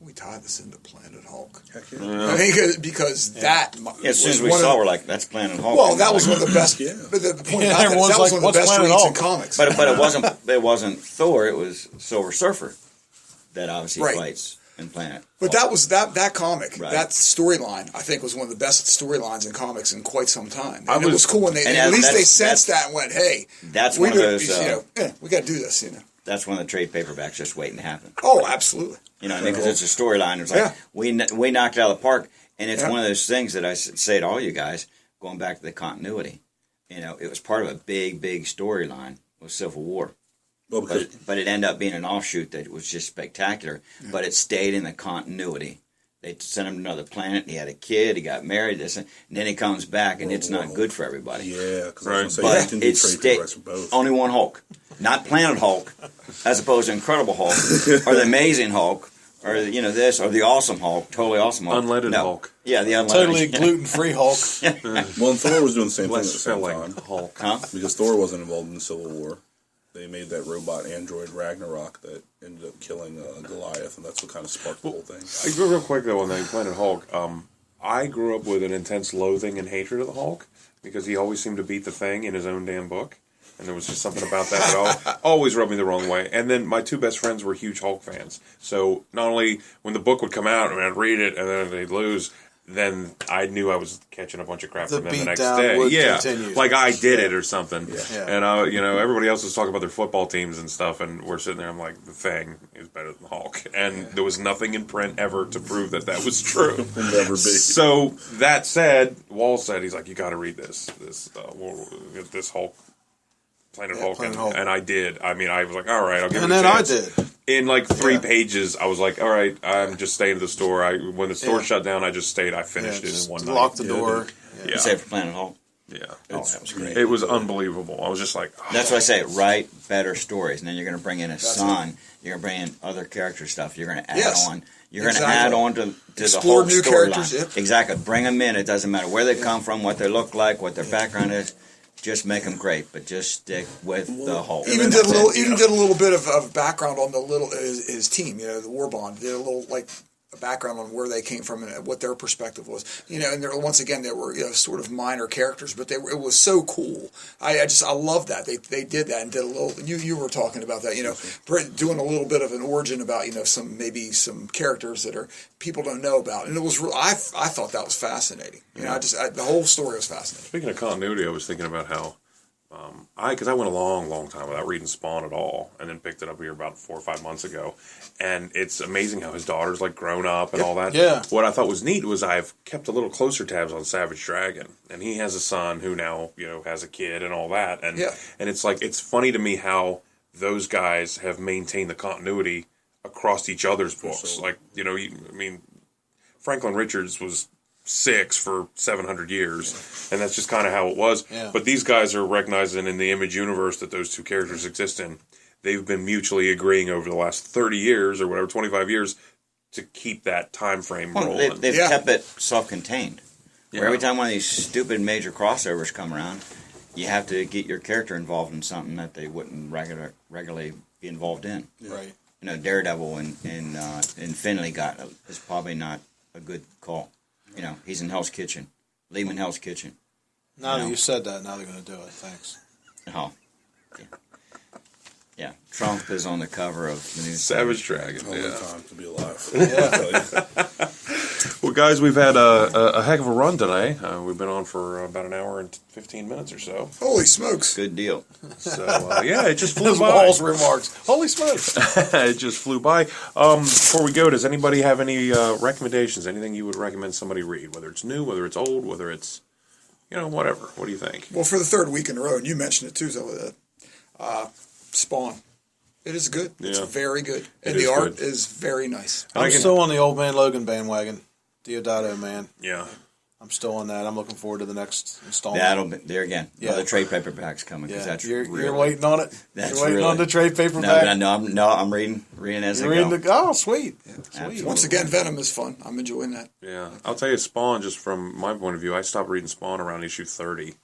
we tie this into Planet Hulk. Heck yeah. I mean, because that As soon as was we one saw, of we're like, that's Planet Hulk. well, that was one of the best. Yeah. But the point Yeah, about that, everyone's that was like, one of the what's best Planet reads in Hulk? comics. But it wasn't Thor. It was Silver Surfer that obviously Right. fights in Planet. But Hulk. that was that comic, Right. that storyline. I think was one of the best storylines in comics in quite some time. And I it was was- cool when they and at least they that's- sensed that and went, "Hey, That's we one of do- those. we got to do this." That's one of the trade paperbacks just waiting to happen. Oh, absolutely. You know what I mean? Because it's a storyline. It's like, Yeah. we knocked it out of the park. And it's Yeah. one of those things that I say to all you guys, going back to the continuity. It was part of a big, big storyline with Civil War. Well, because But it ended up being an offshoot that was just spectacular. But it stayed in the continuity. They sent him to another planet. He had a kid. He got married. And then he comes back, and it's not good for everybody. yeah, because Right. I was going to say, But you can do it's trade paperbacks for both. only one Hulk, not Planet Hulk, as opposed to Incredible Hulk or the Amazing Hulk or this or the Awesome Hulk, totally awesome Hulk, Unleaded Hulk. Yeah, the unleaded. Totally gluten-free Hulk. Well, and Thor was doing the same thing at less the same filling time. Hulk. Huh? Because Thor wasn't involved in the Civil War. They made that robot android Ragnarok that ended up killing Goliath, and that's what kind of sparked the whole thing. Real quick though on the Planet Hulk, I grew up with an intense loathing and hatred of the Hulk because he always seemed to beat the Thing in his own damn book, and there was just something about that that always rubbed me the wrong way. And then my 2 best friends were huge Hulk fans, so not only when the book would come out and I'd read it and then they'd lose, then I knew I was catching a bunch of crap The from them the next beatdown day. would Yeah, continue. like I did it or something. Yeah. And everybody else was talking about their football teams and stuff, and we're sitting there. I'm like, the Thing is better than Hulk, and there was nothing in print ever to prove that was true. Will never be. So that said, Wall said he's like, you got to read this Hulk. Planet Hulk, Planet Hulk. and I did. I mean, I was like, all right, I'll give And it a then I chance. did. In like 3 pages, I was like, all right, I'm just staying at the store. When the store Yeah. shut down, I just stayed. I finished it just in one night. lock the door. Yeah, Except for Planet Hulk. yeah. Oh, that was great. It was unbelievable. I was just like, oh. That's why I say write better stories, and then you're going to bring in a son. You're going to bring in other character stuff. You're going to add Yes. on. You're going to Exactly. add on to the Explore whole new storyline. characters, yep. Exactly. Bring them in. It doesn't matter where they come from, what they look like, what their background is. Just make them great, but just stick with the Hulk. Even And did a that's little, it. even did a little bit of background on his team. The War Bond did a little a background on where they came from and what their perspective was. And there, once again, they were sort of minor characters, but it was so cool. I love that they did that and did a little. You were talking about that. Doing a little bit of an origin about some characters that are people don't know about, and it was. I thought that was fascinating. The whole story was fascinating. Speaking of continuity, I was thinking about how because I went a long time without reading Spawn at all, and then picked it up here about 4 or 5 months ago, and it's amazing how his daughter's like grown up and all that. Yeah. What I thought was neat was I've kept a little closer tabs on Savage Dragon, and he has a son who now has a kid and all that, and Yeah. and it's like it's funny to me how those guys have maintained the continuity across each other's books. sure. Like, you know, Franklin Richards was 6 for 700 years, and that's just kind of how it was. Yeah. But these guys are recognizing in the Image universe that those two characters exist in. They've been mutually agreeing over the last 30 years or whatever, 25 years, to keep that time frame rolling. They've kept it self-contained. Yeah. Where every time one of these stupid major crossovers come around, you have to get your character involved in something that they wouldn't regularly be involved in. Right. You know, Daredevil and Finley is probably not a good call. You know, he's in Hell's Kitchen. Leave him in Hell's Kitchen. Now that you said that, now they're going to do it. Thanks. Oh. Yeah. Trump is on the cover of the new Savage Dragon. Only Yeah. time to be alive. I'll tell you. Well, guys, we've had a heck of a run today. We've been on for about an hour and 15 minutes or so. Holy smokes! Good deal. So, yeah, it just flew Those by. Walls remarks. Holy smokes! It just flew by. Before we go, does anybody have any recommendations? Anything you would recommend somebody read? Whether it's new, whether it's old, whether it's, whatever. What do you think? Well, for the third week in a row, and you mentioned it too, so Spawn. It is good. It's Yeah. very good, and It the is art good. is very nice. I'm still on the Old Man Logan bandwagon. Deodato, man. Yeah. I'm still on that. I'm looking forward to the next installment. There again. Yeah. Another trade paperback's coming. Yeah, That's you're really, waiting on it. That's You're waiting really, on the trade paperback. No, I'm reading as You're I reading go. the sweet. Absolutely. Once again, Venom is fun. I'm enjoying that. Yeah. I'll tell you, Spawn, just from my point of view, I stopped reading Spawn around issue 30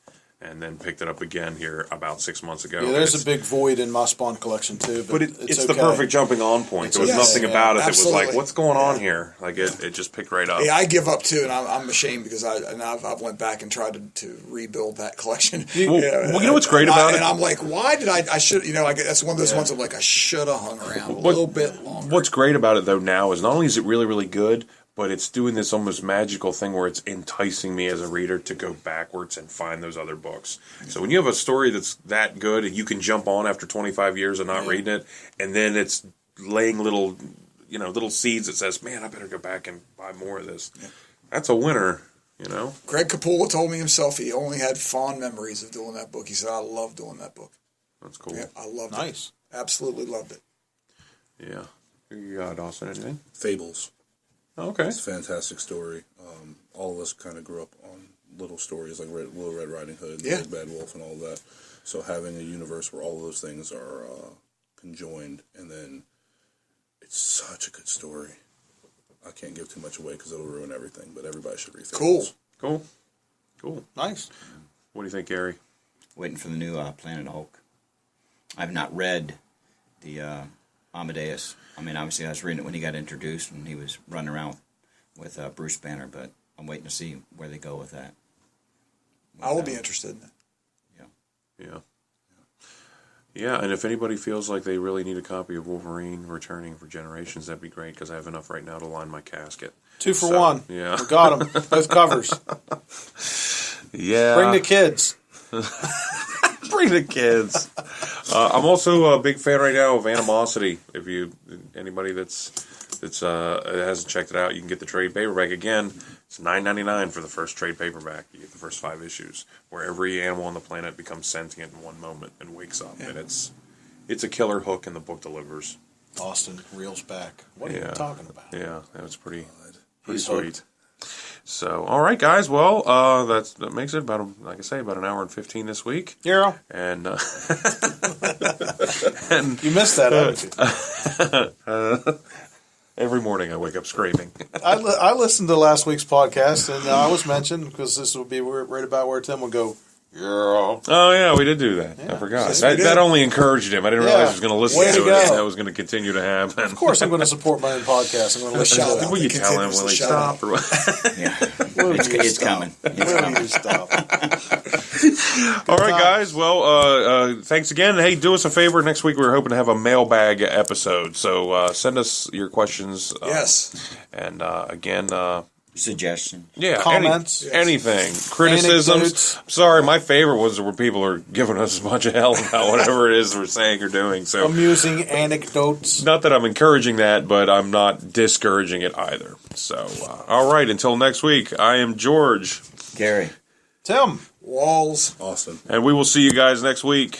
and then picked it up again here about 6 months ago. Yeah, there's a big void in my Spawn collection too. But it's okay. the perfect jumping on point. There was Yes, nothing about it that was absolutely. like, what's going on here? Like, it just picked right up. Yeah, I give up too, and I'm ashamed because I've went back and tried to rebuild that collection. Well, you know what's great about it? And I'm like, why did I should, that's one of those ones I'm like, I should have hung around a little bit longer. What's great about it, though, now is not only is it really, really good, but it's doing this almost magical thing where it's enticing me as a reader to go backwards and find those other books. So when you have a story that's that good and you can jump on after 25 years of not reading it, and then it's laying little seeds that says, man, I better go back and buy more of this. Yeah. That's a winner, Greg Capullo told me himself he only had fond memories of doing that book. He said, I love doing that book. That's cool. Yeah, I loved it. Nice. Absolutely loved it. Yeah. You got Dawson, anything? Fables. Oh, okay. It's a fantastic story. All of us kind of grew up on little stories like Little Red Riding Hood, Yeah. Big Bad Wolf, and all that. So having a universe where all of those things are conjoined, and then it's such a good story. I can't give too much away because it'll ruin everything, but everybody should read Fables. Cool. Cool. Nice. What do you think, Gary? Waiting for the new Planet Hulk. I've not read the Amadeus. I mean, obviously I was reading it when he got introduced and he was running around with Bruce Banner, but I'm waiting to see where they go with that. I will be interested in that. Yeah. Yeah, and if anybody feels like they really need a copy of Wolverine returning for Generations, that'd be great because I have enough right now to line my casket. 2 for 1. Yeah. We got them. Both covers. Yeah. Bring the kids. Bring the kids. I'm also a big fan right now of Animosity. If anybody that's hasn't checked it out, you can get the trade paperback again. It's $9.99 for the first trade paperback. You get the first 5 issues, where every animal on the planet becomes sentient in one moment and wakes up, and it's a killer hook, and the book delivers. Austin reels back. What are you talking about? Yeah, that was pretty He's sweet. hooked. So, all right, guys. Well, that makes it about, like I say, about an hour and 15 this week. Yeah. And You missed that, haven't you? every morning I wake up screaming. I listened to last week's podcast, and I was mentioned, because this would be right about where Tim would go, yeah. Oh, yeah, we did do that. I forgot. Yes, we did. That only encouraged him. I didn't realize he was going to listen Way to to it. go. That was going to continue to happen. Of course I'm going to support my own podcast. I'm going to listen Shout to out. it. Will you It tell him? continues Will to he shout stop? Or what? Yeah, Will it's you stop. coming. It's Will coming. you stop? All right, guys. Well, thanks again. Hey, do us a favor. Next week we're hoping to have a mailbag episode. So send us your questions. Yes. And again, Suggestion. yeah, Comments. anything, criticisms. Anecdotes. Sorry, my favorite ones are where people are giving us a bunch of hell about whatever it is we're saying or doing. So Amusing anecdotes. not that I'm encouraging that, but I'm not discouraging it either. So, all right, until next week, I am George. Gary. Tim. Walls. Awesome. And we will see you guys next week.